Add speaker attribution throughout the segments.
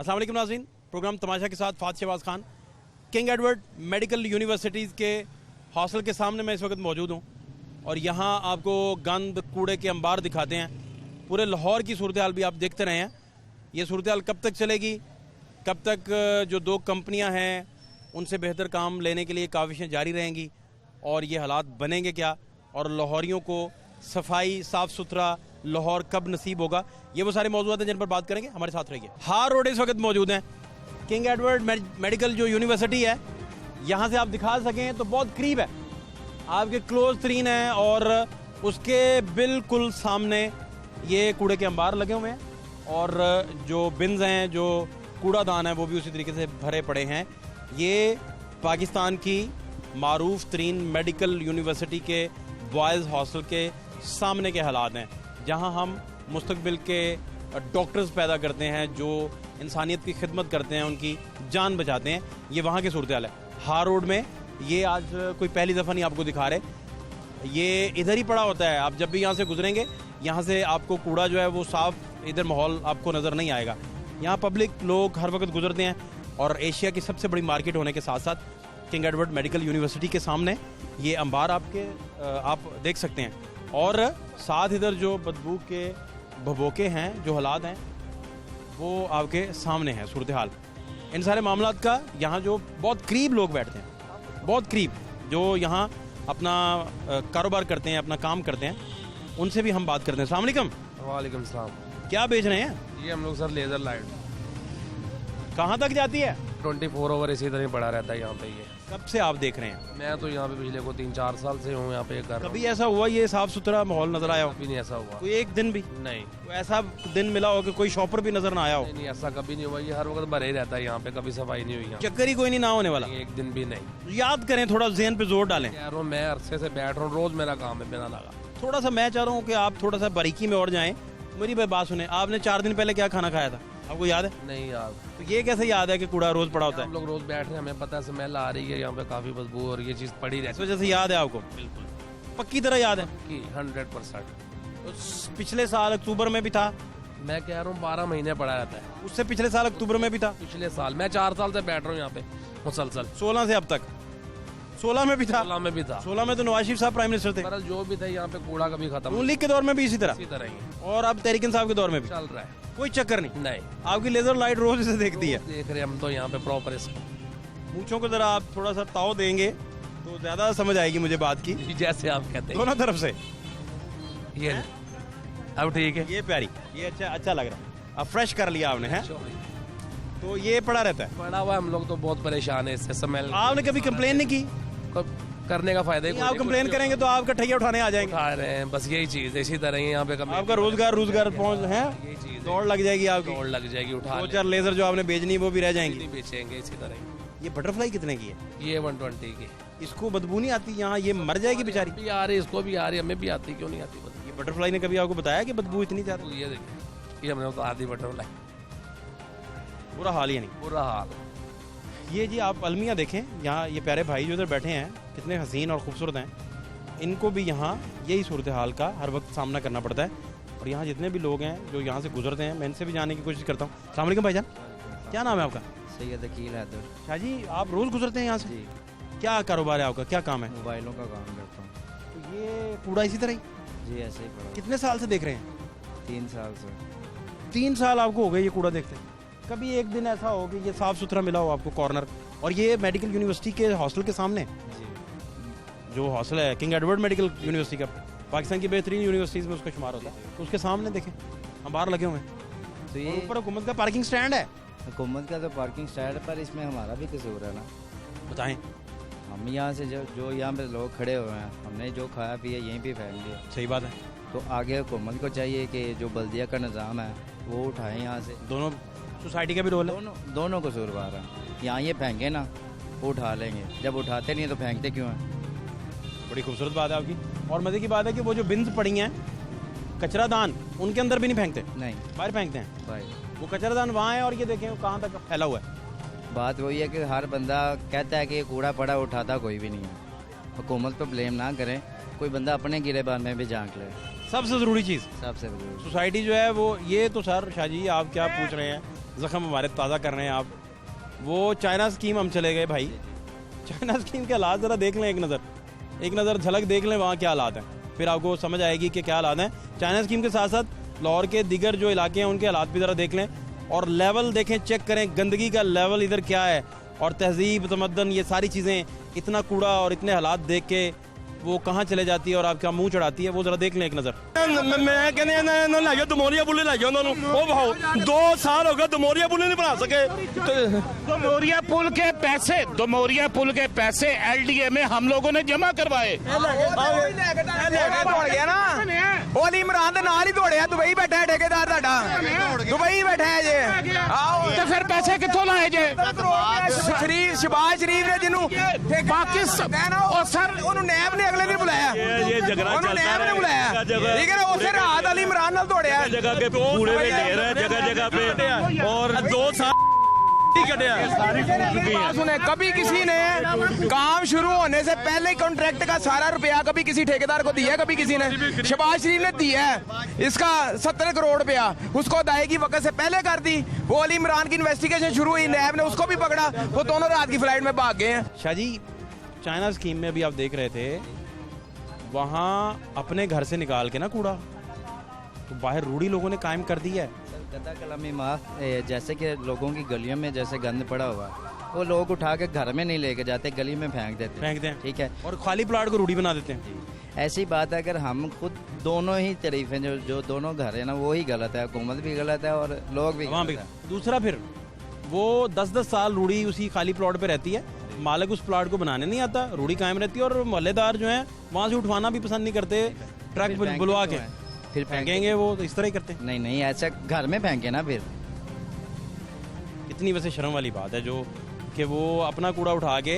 Speaker 1: अस्सलाम वालेकुम नाज़रीन, प्रोग्राम तमाशा के साथ फात Shahbaz Khan king Edward medical universities के हॉस्टल के सामने मैं इस वक्त मौजूद हूँ और यहाँ आपको गंद कूड़े के अंबार दिखाते हैं। पूरे लाहौर की सूरत हाल भी आप देखते रहे हैं। ये सूरत हाल कब तक चलेगी, कब तक जो दो कंपनियाँ हैं उनसे बेहतर काम लेने के लिए काविशें जारी रहेंगी और ये हालात बनेंगे क्या, और लाहौरियों को सफाई साफ़ सुथरा लाहौर कब नसीब होगा, ये वो सारे मौजूद हैं जिन पर बात करेंगे। हमारे साथ रहिए। हार रोड इस वक्त मौजूद हैं। किंग एडवर्ड मेडिकल जो यूनिवर्सिटी है, यहाँ से आप दिखा सकें तो बहुत करीब है, आपके क्लोज तरीन है और उसके बिल्कुल सामने ये कूड़े के अंबार लगे हुए हैं और जो बिन्स हैं, जो कूड़ादान है, वो भी उसी तरीके से भरे पड़े हैं। ये पाकिस्तान की मारूफ तरीन मेडिकल यूनिवर्सिटी के बॉयज़ हॉस्टल के सामने के हालात हैं, जहां हम मुस्तकबिल के डॉक्टर्स पैदा करते हैं जो इंसानियत की खिदमत करते हैं, उनकी जान बचाते हैं। ये वहाँ की सूरत हाल है। हार रोड में ये आज कोई पहली दफ़ा नहीं आपको दिखा रहे, ये इधर ही पड़ा होता है। आप जब भी यहाँ से गुजरेंगे, यहाँ से आपको कूड़ा जो है वो साफ इधर माहौल आपको नज़र नहीं आएगा। यहाँ पब्लिक लोग हर वक्त गुजरते हैं और एशिया की सबसे बड़ी मार्केट होने के साथ साथ किंग एडवर्ड मेडिकल यूनिवर्सिटी के सामने ये अंबार आप देख सकते हैं और साथ इधर जो बदबू के भभोके हैं, जो हालात हैं, वो आपके सामने है सूरत हाल। इन सारे मामलात का यहाँ जो बहुत करीब लोग बैठते हैं, बहुत करीब, जो यहाँ अपना कारोबार करते हैं, अपना काम करते हैं, उनसे भी हम बात करते हैं। अस्सलाम वालेकुम।
Speaker 2: वालेकुम सलाम।
Speaker 1: क्या बेच रहे हैं?
Speaker 2: ये हम लोग सर लेज़र लाइट
Speaker 1: कहाँ तक जाती है?
Speaker 2: 24 ओवर इसी तरह पड़ा रहता है यहाँ पे। ये
Speaker 1: कब से आप देख रहे हैं?
Speaker 2: मैं तो यहाँ पे पिछले को 3-4 साल से हूँ यहाँ पे कर रहा हूँ।
Speaker 1: कभी ऐसा हुआ ये साफ सुथरा माहौल नजर आया हो?
Speaker 2: कभी नहीं ऐसा हुआ।
Speaker 1: कोई एक दिन भी
Speaker 2: नहीं,
Speaker 1: कोई ऐसा दिन मिला हो कि कोई शॉपर भी नजर ना आया हो?
Speaker 2: नहीं ऐसा कभी नहीं हुआ। ये हर वक्त भरे ही रहता है यहाँ पे, कभी सफाई नहीं हुई यहाँ।
Speaker 1: चक्कर ही कोई नहीं ना होने वाला?
Speaker 2: एक दिन भी नहीं।
Speaker 1: याद करें, थोड़ा ज़हन पे जोर डालें।
Speaker 2: कह रहा हूँ मैं अरसे से बैठ रहा हूँ, रोज मेरा काम है बिना लगा।
Speaker 1: थोड़ा सा मैं चाह रहा हूँ कि आप थोड़ा सा बारीकी में और जाएं। मेरी बात सुने, आपने 4 दिन पहले क्या खाना खाया था, आपको याद है?
Speaker 2: नहीं यार,
Speaker 1: तो ये कैसे याद है कि कूड़ा रोज पड़ा होता
Speaker 2: हम
Speaker 1: है?
Speaker 2: लोग रोज बैठ रहे हैं, हमें पता है स्मेल आ रही है यहाँ पे, काफी बदबू और ये चीज पड़ी
Speaker 1: इस
Speaker 2: रहती
Speaker 1: वजह से याद है आपको?
Speaker 2: बिल्कुल
Speaker 1: पक्की तरह याद है?
Speaker 2: कि 100%।
Speaker 1: तो पिछले साल अक्टूबर में भी था?
Speaker 2: मैं कह रहा हूँ 12 महीने पड़ा रहता है।
Speaker 1: उससे पिछले साल अक्टूबर में भी था?
Speaker 2: पिछले साल मैं 4 साल से बैठ रहा हूँ यहाँ पे मुसलसल।
Speaker 1: 16 से अब तक? 16 में भी था?
Speaker 2: 16 में भी था।
Speaker 1: 16 में तो नवाज शरीफ साहब प्राइम मिनिस्टर थे।
Speaker 2: पर जो भी थे यहाँ पे कूड़ा कभी खत्म
Speaker 1: नून लीग के दौर में भी इसी तरह
Speaker 2: इसी तरह ही
Speaker 1: और अब तहरीक इंसाफ के दौर में भी
Speaker 2: चल रहा है।
Speaker 1: कोई चक्कर नहीं?
Speaker 2: नहीं,
Speaker 1: आपकी लेजर लाइट रोज इसे देखती है।
Speaker 2: देख रहे हम तो यहाँ पे प्रॉपर इसको।
Speaker 1: मूंछों को जरा आप थोड़ा सा ताव देंगे तो ज्यादा समझ आएगी मुझे बात की।
Speaker 2: जैसे आप कहते हैं
Speaker 1: दोनों तरफ से
Speaker 2: ये अब ठीक है।
Speaker 1: ये प्यारी, ये अच्छा लग रहा है। अब फ्रेश कर लिया आपने, है? तो ये पड़ा रहता है?
Speaker 2: पड़ा हुआ, हम लोग तो बहुत परेशान है इससे। स्मेल
Speaker 1: आपने कभी कंप्लेन नहीं की?
Speaker 2: करने का फायदा ही।
Speaker 1: आप कंप्लेन करेंगे तो आपका ठैया उठाने आ जाएंगे।
Speaker 2: उठा रहे हैं, बस यही चीज है। इसी तरह ही यहाँ पे
Speaker 1: आपका रोजगार पहुंच है,
Speaker 2: यही चीज
Speaker 1: दौड़ लग जाएगी आपकी।
Speaker 2: दौड़ लग जाएगी, उठा
Speaker 1: 2-4 लेजर जो आपने बेचनी वो भी रह जाएंगी।
Speaker 2: नहीं बेचेंगे इसी तरह ही।
Speaker 1: ये बटरफ्लाई कितने की है?
Speaker 2: ये 120 की।
Speaker 1: इसको बदबू नहीं आती यहाँ? ये मर जाएगी बेचारी।
Speaker 2: भी आ रही, इसको भी आ रही, हमें भी आती, क्यों नहीं आती बदबू?
Speaker 1: ये बटरफ्लाई ने कभी आपको बताया कि बदबू इतनी ज्यादा?
Speaker 2: ये देखिए, ये हमने तो आधी बटरफ्लाई।
Speaker 1: बुरा हाल ही नहीं,
Speaker 2: बुरा हाल।
Speaker 1: ये जी आप अलमिया देखें, यहाँ ये प्यारे भाई जो इधर बैठे हैं कितने हसीन और खूबसूरत हैं। इनको भी यहाँ यही सूरत हाल का हर वक्त सामना करना पड़ता है और यहाँ जितने भी लोग हैं जो यहाँ से गुजरते हैं, मैं इनसे भी जानने की कोशिश करता हूँ। अस्सलाम वालेकुम भाईजान, क्या नाम है आपका?
Speaker 3: सैयद अकील हैदर।
Speaker 1: शाह जी, आप रोज़ गुजरते हैं यहाँ से?
Speaker 3: जी,
Speaker 1: क्या कारोबार है आपका, क्या काम है?
Speaker 3: मोबाइलों का काम करता हूँ।
Speaker 1: तो ये कूड़ा इसी तरह ही
Speaker 3: जी ऐसे ही पड़ा।
Speaker 1: कितने साल से देख रहे हैं?
Speaker 3: 3 साल से।
Speaker 1: 3 साल आपको हो गए ये कूड़ा देखते हैं? कभी एक दिन ऐसा हो कि ये साफ़ सुथरा मिला हो आपको कॉर्नर, और ये मेडिकल यूनिवर्सिटी के हॉस्टल के सामने
Speaker 3: जी,
Speaker 1: जो हॉस्टल है किंग एडवर्ड मेडिकल यूनिवर्सिटी का, पाकिस्तान की बेहतरीन यूनिवर्सिटीज़ में उसका शुमार होता है, तो उसके सामने देखें अंबार लगे हुए हैं।
Speaker 3: तो
Speaker 1: और
Speaker 3: ये
Speaker 1: ऊपर हुकूमत का पार्किंग स्टैंड है।
Speaker 3: हुकूमत का तो पार्किंग स्टैंड, पर इसमें हमारा भी कसूर है ना।
Speaker 1: बताएं।
Speaker 3: हम यहाँ से जो यहाँ पे लोग खड़े हुए हैं, हमने जो खाया पिया यहीं पे फेंक दिया।
Speaker 1: सही बात है।
Speaker 3: तो आगे हुकूमत को चाहिए कि जो बल्दिया का निज़ाम है वो उठाएं यहाँ से।
Speaker 1: दोनों सोसाइटी का भी रोल है।
Speaker 3: दोनों कसूरवार हैं। यहाँ ये फेंके ना, वो उठा लेंगे, जब उठाते नहीं है तो फेंकते क्यों हैं?
Speaker 1: बड़ी खूबसूरत बात है आपकी। और मज़े की बात है कि वो जो बिन्स पड़ी हैं कचरादान, उनके अंदर भी नहीं फेंकते,
Speaker 3: नहीं
Speaker 1: बाहर फेंकते हैं।
Speaker 3: भाई,
Speaker 1: वो कचरादान वहाँ है और ये देखें वो कहाँ तक फैला हुआ है।
Speaker 3: बात वही है कि हर बंदा कहता है कि कूड़ा पड़ा, उठाता कोई भी नहीं है। हुकूमत पर ब्लेम ना करें, कोई बंदा अपने गिरेबान में भी झांक ले।
Speaker 1: सबसे ज़रूरी चीज़
Speaker 3: सबसे ज़रूरी
Speaker 1: सोसाइटी जो है वो, ये तो सर शाह जी आप क्या पूछ रहे हैं, ज़ख्म हमारे ताज़ा कर रहे हैं आप। वो चाइना स्कीम हम चले गए भाई, चाइना स्कीम के हालात ज़रा देख लें, एक नज़र झलक देख लें वहाँ क्या हालात हैं, फिर आपको समझ आएगी कि क्या हालात हैं। चाइना स्कीम के साथ साथ लाहौर के दीगर जो इलाके हैं उनके हालात भी ज़रा देख लें और लेवल देखें, चेक करें गंदगी का लेवल इधर क्या है, और तहजीब तमद्दन ये सारी चीज़ें, इतना कूड़ा और इतने हालात देख के वो कहाँ चले जाती है और आपका मुंह चढ़ाती है, वो ज़रा देख लें एक नज़र।
Speaker 4: मैं कहने लै जाओ दमोरिया पुल लै जाओ उन्होंने, वो भाओ 2 साल हो गए दमोरिया पुल नहीं बना सके।
Speaker 5: दमोरिया पुल के पैसे LDA में हम लोगों ने जमा करवाए।
Speaker 6: ओली इमरान दे नाल ही दौड़िया, दुबई बैठा है ठेकेदार साडा, दुबई बैठा है जे।
Speaker 5: तो फिर पैसे कितों लाए जे?
Speaker 6: शहबाज शरीफ ने जिन्हों
Speaker 5: सर
Speaker 6: ਉਹਨੂੰ ਨੈਬ ਨੇ ਅਗਲੇ ਦਿਨ ਬੁਲਾਇਆ,
Speaker 4: ये झगड़ा
Speaker 6: ਉਹਨੂੰ
Speaker 4: चलता
Speaker 6: ਨੈਬ ਨੇ ਬੁਲਾਇਆ,
Speaker 4: है
Speaker 6: ਠੀਕ ਹੈ ना। ਉਸੇ ਰਾਤ ਅਲੀ इमरान ਨਾਲ ਦੌੜਿਆ,
Speaker 4: जगह के कूड़े में ढेर है जगह जगह पे, और 2 साल
Speaker 6: सुने कभी किसी ने काम शुरू होने से पहले कॉन्ट्रैक्ट का सारा रुपया कभी किसी ठेकेदार को दिया है, कभी किसी ने, शहबाज शरीफ ने दिया है इसका 70 करोड़ रुपया, उसको अदायगी वक्त से पहले कर दी। वो अली इमरान की इन्वेस्टिगेशन शुरू हुई, नैब ने उसको भी पकड़ा, वो दोनों रात की फ्लाइट में भाग गए हैं।
Speaker 1: शाह जी, चाइना स्कीम में भी आप देख रहे थे, वहाँ अपने घर से निकाल के ना कूड़ा तो बाहर रूढ़ी लोगों ने कायम कर दी है।
Speaker 3: गदा कलामी माफ, जैसे कि लोगों की गलियों में जैसे गंद पड़ा हुआ, वो लोग उठा के घर में नहीं लेके जाते, गली में फेंक देते
Speaker 1: हैं,
Speaker 3: ठीक है,
Speaker 1: और खाली प्लाट को रूढ़ी बना देते हैं।
Speaker 3: ऐसी बात है, अगर हम खुद दोनों ही तरीफ हैं, जो दोनों घर है ना, वो ही गलत है, हुकूमत भी गलत है और लोग भी
Speaker 1: वहाँ भी। दूसरा फिर वो 10-10 साल रूढ़ी उसी खाली प्लॉट पे रहती है, मालिक उस प्लॉट को बनाने नहीं आता, रूढ़ी कायम रहती है, और मोहल्लेदार जो हैं वहाँ से उठवाना भी पसंद नहीं करते, ट्रक बुलवा के
Speaker 3: फिर
Speaker 1: फेंकेंगे, वो तो इस तरह ही करते हैं।
Speaker 3: नहीं ऐसा घर में फेंके ना, फिर
Speaker 1: इतनी वैसे शर्म वाली बात है जो कि वो अपना कूड़ा उठा के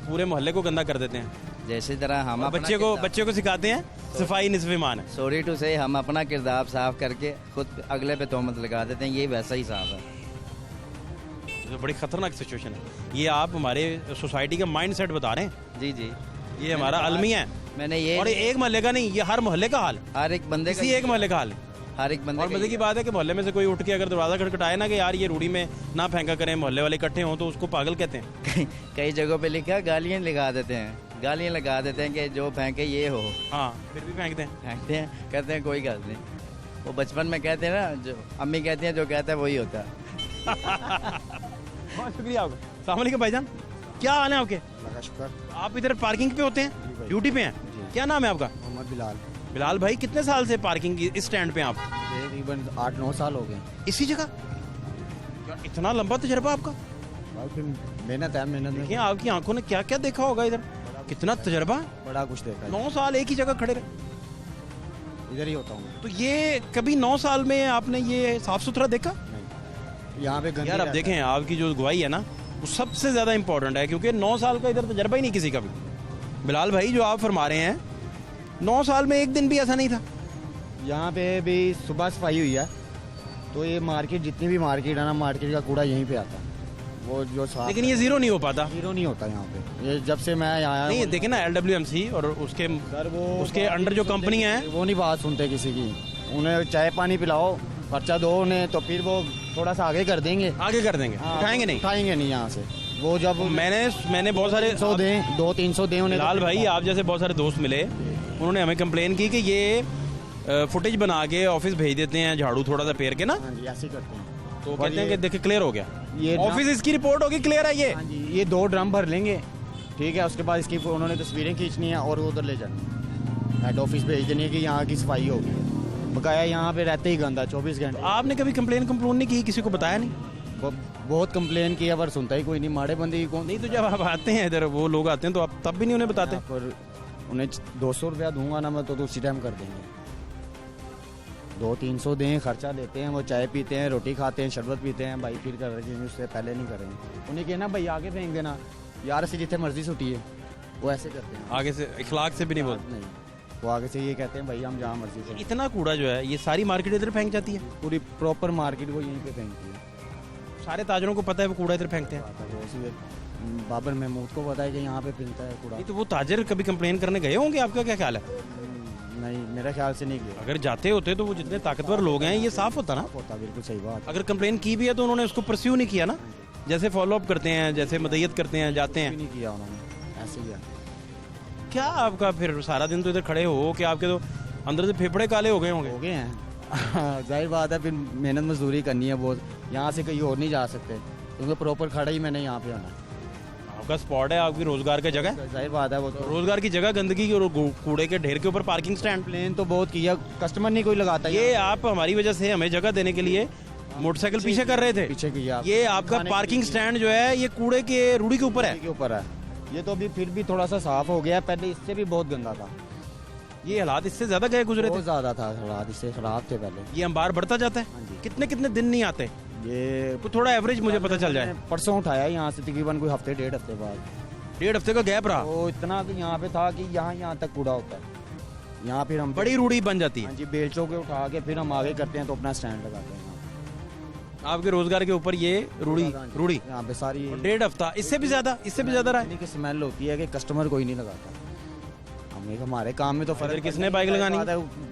Speaker 1: पूरे मोहल्ले को गंदा कर देते हैं।
Speaker 3: जैसी तरह हम
Speaker 1: बच्चे को सिखाते हैं सफाई निस्फ़ ईमान है।
Speaker 3: सॉरी टू से, हम अपना किरदार साफ करके खुद अगले पे तोहमत लगा देते हैं, ये वैसा ही साफ है।
Speaker 1: तो बड़ी खतरनाक सिचुएशन है ये। आप हमारे सोसाइटी का माइंड सेट बता रहे हैं।
Speaker 3: जी
Speaker 1: ये हमारा अलमिया है,
Speaker 3: मैंने ये,
Speaker 1: और एक मोहल्ले का नहीं, ये हर मोहल्ले का हाल है,
Speaker 3: हर एक बंदे
Speaker 1: किसी एक मोहल्ले का हाल है,
Speaker 3: हर एक बंदे।
Speaker 1: और मजे की बात है कि मोहल्ले में से कोई उठ के अगर दरवाजा खटखटाए ना कि यार ये रूढ़ी में ना फेंका करें, मोहल्ले वाले इकट्ठे हों, तो उसको पागल कहते हैं।
Speaker 3: कई जगहों पे लिखा गालियाँ लगा देते हैं, गालियाँ लगा देते हैं कि जो फेंके ये हो।
Speaker 1: हाँ, फिर भी फेंकते
Speaker 3: हैं, कहते हैं कोई गल नहीं। वो बचपन में कहते हैं ना, जो अम्मी कहती हैं, जो कहता है वही होता है।
Speaker 1: बहुत शुक्रिया आपका। अस्सलाम वालेकुम भाईजान, क्या हाल है आपके?
Speaker 7: शुक्र।
Speaker 1: आप इधर पार्किंग पे होते हैं, ड्यूटी पे हैं? क्या नाम है आपका?
Speaker 7: मोहम्मद बिलाल।
Speaker 1: बिलाल भाई, कितने साल से पार्किंग इस स्टैंड पे आप?
Speaker 7: तकरीबन 8-9 साल हो गए।
Speaker 1: इसी जगह? इतना लंबा तजर्बा आपका?
Speaker 7: मेहनत है, मेहनत में।
Speaker 1: देखिए आपकी आंखों ने क्या क्या देखा होगा इधर, कितना तजर्बा।
Speaker 7: बड़ा कुछ देखा है।
Speaker 1: 9 साल एक ही जगह खड़े रहे,
Speaker 7: इधर ही होता हूँ।
Speaker 1: तो ये कभी 9 साल में आपने ये साफ सुथरा देखा?
Speaker 7: यहाँ पे
Speaker 1: यार अब देखें, आपकी जो गवाही है ना वो सबसे ज़्यादा इंपॉर्टेंट है, क्योंकि 9 साल का इधर तजर्बा ही नहीं किसी का भी। बिलाल भाई, जो आप फरमा रहे हैं, 9 साल में एक दिन भी ऐसा नहीं था।
Speaker 7: यहाँ पे भी सुबह सफाई हुई है, तो ये मार्केट, जितनी भी मार्केट है ना, मार्केट का कूड़ा यहीं पे आता है, वो जो साफ।
Speaker 1: लेकिन ये जीरो नहीं हो पाता।
Speaker 7: जीरो नहीं होता यहाँ पे, ये जब से मैं यहाँ आया
Speaker 1: नहीं, देखे ना LWMC और उसके अंडर जो कंपनी है,
Speaker 7: वो नहीं बात सुनते किसी की। उन्हें चाय पानी पिलाओ, खर्चा दो उन्हें, तो फिर वो थोड़ा सा आगे कर देंगे, उठाएंगे नहीं यहाँ से। वो जब
Speaker 1: मैंने बहुत सारे
Speaker 7: 100 दें, 200-300 दें उन्हें।
Speaker 1: बिलाल भाई, आप जैसे बहुत सारे दोस्त मिले, उन्होंने हमें कंप्लेन की कि ये फुटेज बना के ऑफिस भेज देते हैं, झाड़ू थोड़ा सा फेर के ना,
Speaker 7: हाँ जी, ऐसे ही करते हैं।
Speaker 1: तो कहते हैं कि देखिए क्लियर हो गया,
Speaker 7: ये
Speaker 1: ऑफिस इसकी रिपोर्ट होगी, क्लियर है ये।
Speaker 7: हाँ जी, ये 2 ड्रम भर लेंगे, ठीक है, उसके बाद इसकी उन्होंने तस्वीरें खींचनी है और उधर ले जाना, हेड ऑफिस भेज देनी है कि यहाँ की सफाई होगी। बकाया यहाँ पे रहते ही गंदा 24 घंटे।
Speaker 1: आपने कभी कंप्लेन नहीं की, किसी को बताया नहीं?
Speaker 7: बहुत कंप्लेन किया पर सुनता ही कोई नहीं, माड़े बंदे ही कौन।
Speaker 1: नहीं, तो जब आप आते हैं इधर, वो लोग आते हैं, तो आप तब भी नहीं उन्हें बताते?
Speaker 7: पर उन्हें 200 रुपया दूंगा ना मैं, तो उसी टाइम कर देंगे। 200-300 दें, खर्चा देते हैं, वो चाय पीते हैं, रोटी खाते हैं, शरबत पीते हैं, भाई फिर कर रहे हैं, उससे पहले नहीं करेंगे। उन्हें कहना भाई आगे फेंक देना, यार से जितने मर्जी छुट्टी है, वो ऐसे करते हैं।
Speaker 1: आगे से इखलाक से भी नहीं बोलते?
Speaker 7: नहीं, वो आगे से ये कहते हैं भाई हम जहाँ मर्जी से।
Speaker 1: इतना कूड़ा जो है, ये सारी मार्केट इधर फेंक जाती है?
Speaker 7: पूरी प्रॉपर मार्केट वो यहीं पे फेंकती है।
Speaker 1: सारे ताजरों को पता है वो कूड़ा इधर फेंकते हैं?
Speaker 7: वो उसी बाबर महमूद को पता है कि यहाँ पे फेंकता है कूड़ा।
Speaker 1: नहीं, तो वो ताजर कभी कंप्लेन करने गए होंगे? आपका क्या ख्याल है?
Speaker 7: नहीं मेरे ख्याल से नहीं किया
Speaker 1: अगर जाते होते तो वो जितने ताकतवर लोग हैं ये साफ होता ना।
Speaker 7: होता, बिल्कुल सही बात।
Speaker 1: अगर कंप्लेन की भी है तो उन्होंने उसको परस्यू नहीं किया ना, जैसे फॉलो अप करते हैं, जैसे मदयत करते हैं, जाते हैं।
Speaker 7: नहीं किया उन्होंने, ऐसे ही है।
Speaker 1: क्या आपका फिर सारा दिन तो इधर खड़े हो कि आपके तो अंदर से फेफड़े काले हो गए होंगे।
Speaker 7: हो गए हैं जाहिर बात है, फिर मेहनत मजदूरी करनी है बहुत, यहाँ से कहीं और नहीं जा सकते क्योंकि प्रॉपर खड़ा ही मैंने यहाँ पे आना।
Speaker 1: आपका स्पॉट है, आपकी रोजगार की जगह,
Speaker 7: जाहिर बात है वो तो।
Speaker 1: रोजगार की जगह गंदगी की और कूड़े के ढेर के ऊपर पार्किंग स्टैंड।
Speaker 7: प्लेन तो बहुत किया, कस्टमर नहीं कोई लगाता।
Speaker 1: ये आप हमारी वजह से हमें जगह देने के लिए मोटरसाइकिल पीछे कर रहे थे,
Speaker 7: पीछे किया।
Speaker 1: ये आपका पार्किंग स्टैंड जो है ये कूड़े के रूढ़ी के ऊपर है।
Speaker 7: के ऊपर है ये, तो अभी फिर भी थोड़ा सा साफ हो गया, पहले इससे भी बहुत गंदा था।
Speaker 1: ये हालात इससे ज्यादा गए गुजरे थे,
Speaker 7: बहुत ज्यादा था हालात, इससे खराब थे पहले।
Speaker 1: ये अंबार बढ़ता जाता है।
Speaker 7: हाँ जी।
Speaker 1: कितने कितने दिन नहीं आते,
Speaker 7: ये
Speaker 1: तो थोड़ा एवरेज मुझे पता चल जाए।
Speaker 7: परसों उठाया यहाँ से तकरीबन कोई हफ्ते 1.5 हफ्ते बाद,
Speaker 1: 1.5 हफ्ते का गैप रहा,
Speaker 7: तो इतना कि यहाँ पे था कि यहाँ तक कूड़ा होता है। यहाँ फिर हम
Speaker 1: बड़ी रूढ़ी बन जाती
Speaker 7: हाँ
Speaker 1: है।
Speaker 7: जी, बेलचों के उठा के फिर हम आगे करते हैं तो अपना स्टैंड लगाते हैं।
Speaker 1: आपके रोजगार के ऊपर ये रूढ़ी
Speaker 7: यहाँ पे सारी
Speaker 1: 1.5 हफ्ता, इससे भी ज्यादा रहा है।
Speaker 7: की स्मेल होती है कि कस्टमर कोई नहीं लगाता। हमारे काम में तो
Speaker 1: इधर
Speaker 7: फर्क।
Speaker 1: किसने बाइक लगानी?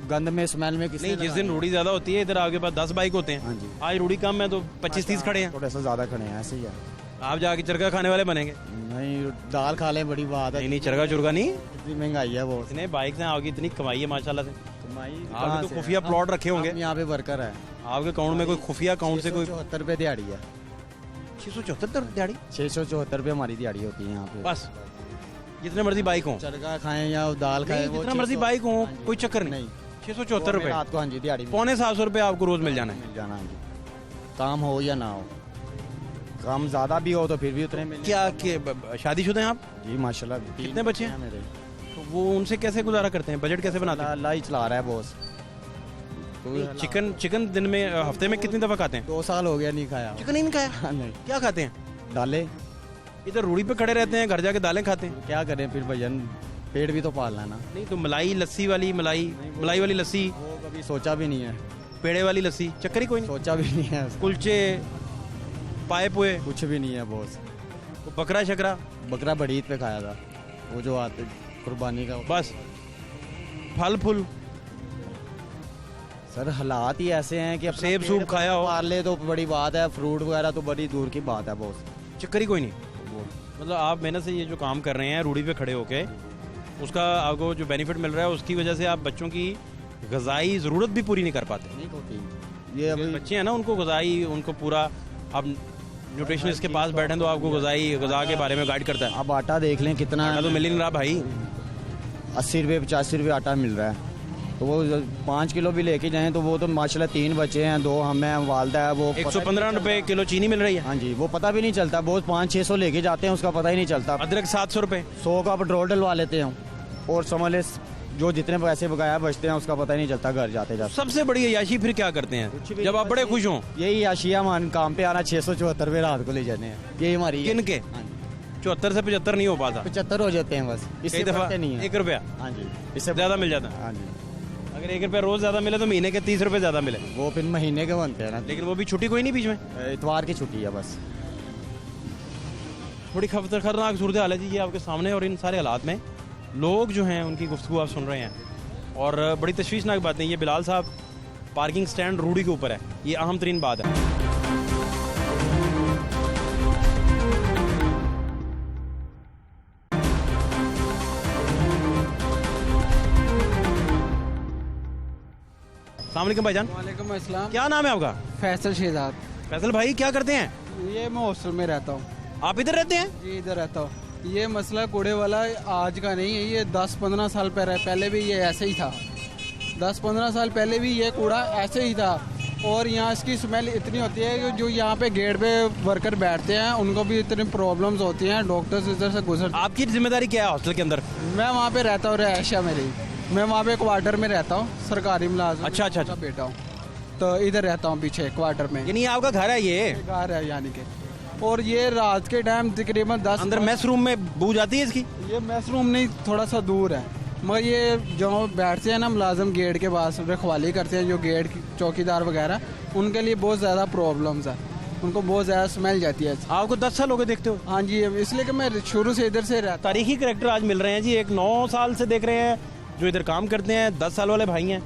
Speaker 7: गंद में स्मेल में किसने
Speaker 1: नहीं, जिस दिन रूढ़ी ज्यादा होती है इधर आपके पास 10 बाइक होते
Speaker 7: हाँ
Speaker 1: हैं,
Speaker 7: जी।
Speaker 1: आज रूढ़ी कम है तो 25-30 खड़े हैं।
Speaker 7: थोड़ा सा ज्यादा खड़े हैं, ऐसे ही है।
Speaker 1: आप जाके चरखा खाने वाले बनेंगे।
Speaker 7: नहीं, दाल खा लें बड़ी बात है।
Speaker 1: नहीं चरखा चुरखा नहीं,
Speaker 7: इतनी महंगाई है वो।
Speaker 1: इतने बाइक से आपकी इतनी कमाई है माशाल्लाह से।
Speaker 7: कहाँ
Speaker 1: आपके तो
Speaker 7: से
Speaker 1: खुफिया
Speaker 7: है?
Speaker 1: प्लॉट रखे होंगे
Speaker 7: हम यहाँ पे वर्कर है।
Speaker 1: आपके अकाउंट में, कोई खुफिया अकाउंट से कोई
Speaker 7: 74 रुपये दिहाड़ी है।
Speaker 1: 674 दिहाड़ी
Speaker 7: 674 रुपये हमारी दिहाड़ी होती है यहाँ पे।
Speaker 1: बस, जितने मर्जी बाइक हो,
Speaker 7: चरखा खाएं या दाल खाएं, वो
Speaker 1: जितना मर्जी
Speaker 7: 600
Speaker 1: बाइक हो,
Speaker 7: हाँ जी।
Speaker 1: कोई चक्कर नहीं। 674 रुपए
Speaker 7: रात को, हाँ जी, दिहाड़ी में
Speaker 1: 750 रुपए आपको रोज मिल जाना है।
Speaker 7: मिल जाना है जी। काम हो या ना हो, काम ज्यादा भी हो तो फिर भी उतने मिल।
Speaker 1: क्या शादीशुदा हैं आप?
Speaker 7: जी माशाल्लाह।
Speaker 1: कितने बच्चे हैं?
Speaker 7: मेरे?
Speaker 1: तो वो उनसे कैसे गुजारा करते हैं, बजट कैसे बनाते हैं?
Speaker 7: अल्लाह ही चला रहा है बॉस।
Speaker 1: चिकन दिन में, हफ्ते में कितनी दफा खाते हैं?
Speaker 7: 2 साल हो गया नहीं खाया।
Speaker 1: चिकन ही नहीं खाया।
Speaker 7: नहीं,
Speaker 1: क्या खाते हैं?
Speaker 7: दालें।
Speaker 1: इधर रूढ़ी पे खड़े रहते हैं, घर जाके दालें खाते हैं।
Speaker 7: क्या करें फिर भजन, पेट भी तो पालना है ना।
Speaker 1: नहीं तो मलाई लस्सी वाली, मलाई वाली लस्सी,
Speaker 7: वो कभी सोचा भी नहीं है।
Speaker 1: पेड़े वाली लस्सी, चक्कर ही कोई नहीं।
Speaker 7: सोचा भी नहीं है।
Speaker 1: कुलचे, पाए पुए,
Speaker 7: कुछ भी नहीं है बॉस।
Speaker 1: बकरा शकरा,
Speaker 7: बकरा बड़ी ईद पे खाया था, वो जो आते कुर्बानी का।
Speaker 1: बस फल फूल।
Speaker 7: सर हालात ही ऐसे हैं कि अपना
Speaker 1: सेब
Speaker 7: पेट
Speaker 1: सूप खाया हो।
Speaker 7: पाल ले तो बड़ी बात है, फ्रूट वगैरह तो बड़ी दूर की बात है बॉस।
Speaker 1: चक्कर ही कोई नहीं। मतलब आप मेहनत से ये जो काम कर रहे हैं रूढ़ी पे खड़े होके, उसका आपको जो बेनिफिट मिल रहा है उसकी वजह से आप बच्चों की ग़िज़ाई ज़रूरत भी पूरी नहीं कर पाते।
Speaker 7: नहीं होती ये अभी।
Speaker 1: बच्चे हैं ना, उनको ग़िज़ाई, उनको पूरा, आप न्यूट्रिशनिस्ट के पास बैठे तो आपको ग़िज़ा के बारे में गाइड करता है।
Speaker 7: अब आटा देख लें कितना,
Speaker 1: आटा तो मिल ही नहीं रहा भाई।
Speaker 7: 80 रुपये 85 रुपये आटा मिल रहा है, तो वो 5 किलो भी लेके जाएं तो वो तो माशाल्लाह 3 बच्चे हैं, 2 हम हैं, वालदा है, वो
Speaker 1: 115 रुपए किलो चीनी मिल रही है।
Speaker 7: हाँ जी, वो पता भी नहीं चलता, बहुत 500-600 लेके जाते हैं, उसका पता ही नहीं चलता।
Speaker 1: अदरक 700 रुपए,
Speaker 7: 100 का पेट्रोल डलवा लेते हैं और समझ ले जो जितने पैसे बकाया बचते हैं उसका पता ही नहीं चलता घर जाते जाते।
Speaker 1: सबसे बड़ी अयाशी फिर क्या करते हैं जब आप बड़े खुश हों?
Speaker 7: यही आशिया मान काम पे आना, 674 रुपये रात को ले जाने हैं, यही हमारी।
Speaker 1: किन के? 74 से 75 नहीं हो पाता,
Speaker 7: 75 हो जाते हैं बस, इससे
Speaker 1: कई दफा
Speaker 7: बढ़ते नहीं है।
Speaker 1: 1 रुपया
Speaker 7: हाँ जी, इससे
Speaker 1: ज्यादा मिल जाता है।
Speaker 7: हाँ जी,
Speaker 1: अगर 1 रुपया रोज ज्यादा मिले तो महीने के 30 रुपए ज्यादा मिले,
Speaker 7: वो फिर महीने के बनते हैं ना,
Speaker 1: लेकिन वो भी छुट्टी कोई नहीं बीच में,
Speaker 7: इतवार की छुट्टी है बस।
Speaker 1: थोड़ी खतरनाक सूरत हाल है जी ये आपके सामने। और इन सारे हालात में लोग जो हैं उनकी गुफ्तगू आप सुन रहे हैं और बड़ी तशवीशनाक बात है। ये बिलाल साहब पार्किंग स्टैंड रूढ़ी के ऊपर है, ये अहम तरीन बात है। अस्सलाम वालेकुम भाईजान।
Speaker 8: वालेकुम अस्सलाम।
Speaker 1: क्या नाम है आपका?
Speaker 8: फैसल शहजाद।
Speaker 1: फैसल भाई क्या करते हैं?
Speaker 8: ये मैं हॉस्टल में रहता हूँ।
Speaker 1: आप इधर रहते हैं?
Speaker 8: जी इधर रहता हूँ। ये मसला कूड़े वाला आज का नहीं है, ये 10-15 साल पहले भी ये ऐसे ही था। 10-15 साल पहले भी ये कूड़ा ऐसे ही था और यहाँ इसकी स्मेल इतनी होती है कि जो यहाँ पे गेट पे वर्कर बैठते हैं उनको भी इतनी प्रॉब्लम्स होती हैं, डॉक्टर्स इधर से गुजर।
Speaker 1: आपकी जिम्मेदारी क्या है हॉस्टल के अंदर?
Speaker 8: मैं वहाँ पे रहता हूँ, रहायशा मेरी, मैं वहाँ पे क्वार्टर में रहता हूँ, सरकारी मुलाजिम।
Speaker 1: अच्छा।
Speaker 8: बेटा हूँ तो इधर रहता हूँ पीछे क्वार्टर में।
Speaker 1: यानी आपका घर है ये?
Speaker 8: घर है यानी कि। और ये रात के टाइम तकरीबन 10
Speaker 1: अंदर मैस रूम में बू जाती है इसकी?
Speaker 8: ये मैस रूम नहीं, थोड़ा सा दूर है, मगर ये जो बैठते हैं ना मुलाजिम गेट के पास रखवाली करते हैं, जो गेट चौकीदार वगैरह, उनके लिए बहुत ज़्यादा प्रॉब्लम्स है, उनको बहुत ज़्यादा स्मेल जाती है।
Speaker 1: आपको 10 साल हो गए देखते हो?
Speaker 8: हाँ जी, इसलिए कि मैं शुरू से इधर से रहता।
Speaker 1: तारीखी करैक्टर आज मिल रहे हैं जी। एक 9 साल से देख रहे हैं जो इधर काम करते हैं 10 साल वाले भाई हैं,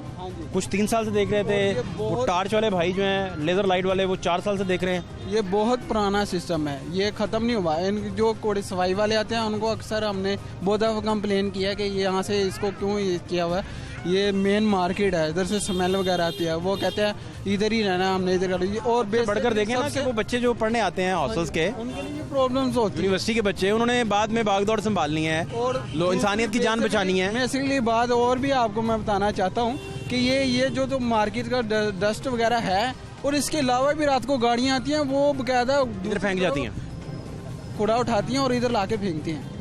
Speaker 1: कुछ 3 साल से देख रहे थे, वो टार्च वाले भाई जो हैं लेज़र लाइट वाले वो 4 साल से देख रहे हैं।
Speaker 8: ये बहुत पुराना सिस्टम है, ये ख़त्म नहीं हुआ। इन जो कोड़े सफाई वाले आते हैं उनको अक्सर हमने बहुत दफ़ा कंप्लेन किया है कि यहाँ से इसको क्यों किया हुआ है। ये मेन मार्केट है, इधर से स्मेल वगैरह आती है। वो कहते हैं इधर ही रहना, हमने इधर और
Speaker 1: बढ़कर देखें ना कि वो बच्चे जो पढ़ने आते हैं हॉस्टल्स के,
Speaker 8: उनके लिए प्रॉब्लम्स होती है।
Speaker 1: यूनिवर्सिटी के बच्चे, उन्होंने बाद में भागदौड़ संभालनी है और इंसानियत की जान बचानी है।
Speaker 8: मैं इसलिए बात और भी आपको मैं बताना चाहता हूँ कि ये जो तो मार्केट का डस्ट वगैरह है, और इसके अलावा भी रात को गाड़ियाँ आती हैं वो बकायदा
Speaker 1: इधर फेंक जाती हैं,
Speaker 8: कूड़ा उठाती हैं और इधर लाके फेंकती हैं।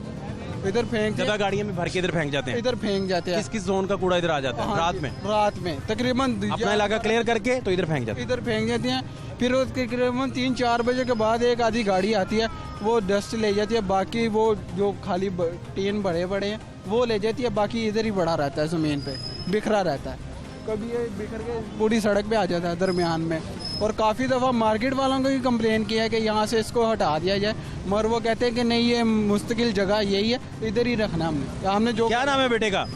Speaker 8: इधर फेंक
Speaker 1: ज़्यादा गाड़ियाँ में भर के इधर फेंक जाते हैं।
Speaker 8: इधर फेंक जाते हैं।
Speaker 1: किस जोन का कूड़ा इधर आ जाता है? रात में
Speaker 8: तकरीबन
Speaker 1: अपना इलाका क्लियर करके तो इधर फेंक जाते हैं।
Speaker 8: इधर फेंक जाती हैं। फिर वो तकरीबन 3-4 बजे के बाद एक आधी गाड़ी आती है, वो डस्ट ले जाती है। बाकी वो जो खाली टीन बड़े बड़े हैं वो ले जाती है, बाकी इधर ही बड़ा रहता है, ज़मीन पे बिखरा रहता है। कभी ये बिखर के पूरी सड़क पे आ जाता है दरमियान में। और काफ़ी दफ़ा मार्केट वालों को भी कंप्लेन किया है कि यहाँ से इसको हटा दिया जाए, मगर वो कहते हैं कि नहीं, ये मुस्तकिल जगह यही है, इधर ही रखना हमने जो।
Speaker 1: क्या नाम है बेटे का?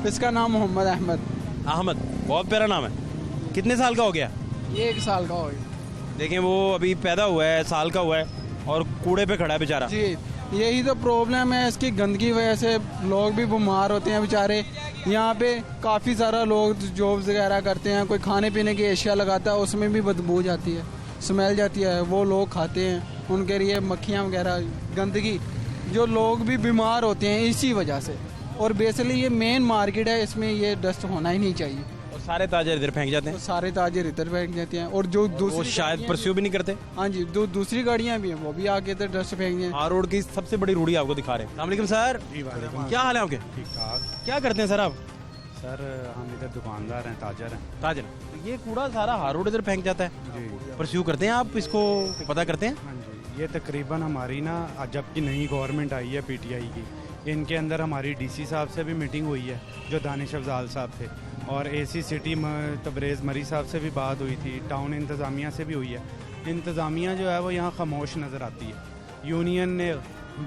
Speaker 8: इसका नाम मोहम्मद
Speaker 1: अहमद। बहुत प्यारा नाम है। कितने साल का हो गया?
Speaker 8: ये 1 साल का हो गया।
Speaker 1: देखें वो अभी पैदा हुआ है, साल का हुआ है और कूड़े पे खड़ा है बेचारा।
Speaker 8: जी, यही तो प्रॉब्लम है, इसकी गंदगी वजह से लोग भी बीमार होते हैं बेचारे। यहाँ पे काफ़ी सारा लोग जॉब्स वगैरह करते हैं, कोई खाने पीने की एशिया लगाता है, उसमें भी बदबू जाती है, स्मेल जाती है, वो लोग खाते हैं, उनके लिए मक्खियाँ वगैरह, गंदगी, जो लोग भी बीमार होते हैं इसी वजह से। और बेसिकली ये मेन मार्केट है, इसमें ये डस्ट होना ही नहीं चाहिए।
Speaker 1: और सारे ताजर इधर फेंक जाते हैं।
Speaker 8: सारे ताजर इधर फेंक जाते हैं। और जो दूसरी
Speaker 1: शायद परस्यू भी नहीं करते।
Speaker 8: हाँ जी, जो दूसरी गाड़ियाँ भी हैं वो भी आके इधर डस्ट फेंक हैं।
Speaker 1: आर रोड की सबसे बड़ी रूढ़ी आपको दिखा रहे हैं। अस्सलाम वालेकुम सर। क्या हाल है आपके?
Speaker 9: ठीक ठाक।
Speaker 1: क्या करते हैं सर आप?
Speaker 9: सर हम इधर दुकानदार हैं, ताजर हैं।
Speaker 1: ताजर। तो ये कूड़ा सारा हार रोड इधर फेंक जाता है,
Speaker 9: जी।
Speaker 1: परस्यू करते हैं आप इसको, पता करते हैं?
Speaker 9: हाँ जी, ये तकरीबन हमारी ना जबकि नई गवर्नमेंट आई है पीटीआई की, इनके अंदर हमारी डीसी साहब से भी मीटिंग हुई है, जो दानिश अफजाल साहब थे, और एसी सिटी तबरेज़ मरी साहब से भी बात हुई थी, टाउन इंतज़ामिया से भी हुई है। इंतज़ामिया जो है वो यहाँ खामोश नज़र आती है। यूनियन ने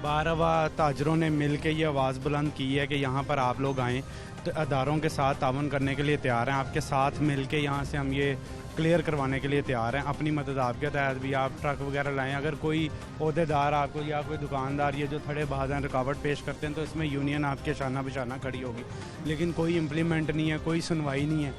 Speaker 9: 12 ताजरों ने मिल के ये आवाज़ बुलंद की है कि यहाँ पर आप लोग आएँ, तो अदारों के साथ तावन करने के लिए तैयार हैं, आपके साथ मिल के यहाँ से हम ये क्लियर करवाने के लिए तैयार हैं। अपनी मदद आपके तहत भी आप ट्रक वगैरह लाएं। अगर कोई ओहदेदार आपको या कोई दुकानदार ये जो थड़े बाज हैं रुकावट पेश करते हैं, तो इसमें यूनियन आपके शाना बिशाना खड़ी होगी, लेकिन कोई इम्प्लीमेंट नहीं है, कोई सुनवाई नहीं है।